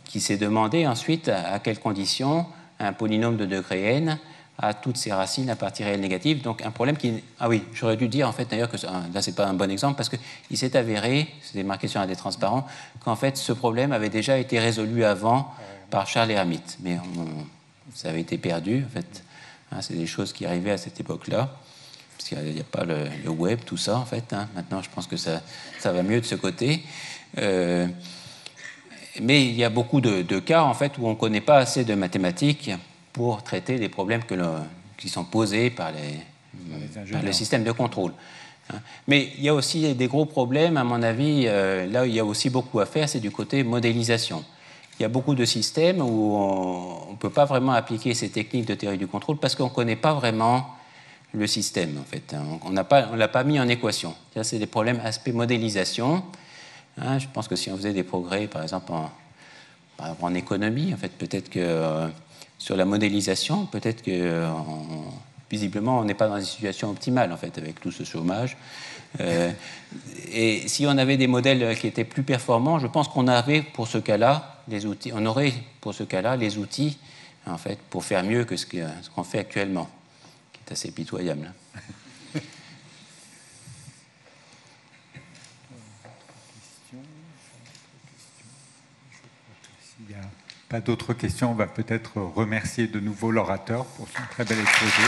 qui s'est demandé ensuite à quelles conditions un polynôme de degré n a toutes ses racines à partie réelle négative. Donc un problème qui... Ah oui, j'aurais dû dire en fait d'ailleurs que là c'est pas un bon exemple parce qu'il s'est avéré, c'était marqué sur un des transparents, qu'en fait ce problème avait déjà été résolu avant par Charles Hermite. Mais ça avait été perdu en fait. Hein, c'est des choses qui arrivaient à cette époque-là. Parce qu'il n'y a pas le web, tout ça en fait. Hein. Maintenant je pense que ça va mieux de ce côté. Mais il y a beaucoup de cas en fait où on ne connaît pas assez de mathématiques pour traiter les problèmes qui sont posés par les systèmes de contrôle. Mais il y a aussi des gros problèmes, à mon avis, là où il y a aussi beaucoup à faire, c'est du côté modélisation. Il y a beaucoup de systèmes où on ne peut pas vraiment appliquer ces techniques de théorie du contrôle parce qu'on ne connaît pas vraiment le système, en fait. On ne l'a pas mis en équation. C'est des problèmes aspect modélisation. Je pense que si on faisait des progrès, par exemple, en économie, en fait, peut-être que... sur la modélisation, peut-être que visiblement on n'est pas dans une situation optimale en fait avec tout ce chômage. Et si on avait des modèles qui étaient plus performants, je pense qu'on avait pour ce cas-là les outils. On aurait pour ce cas-là les outils en fait pour faire mieux que ce qu'on fait actuellement, qui est assez pitoyable. Pas d'autres questions, on va peut-être remercier de nouveau l'orateur pour son très bel exposé.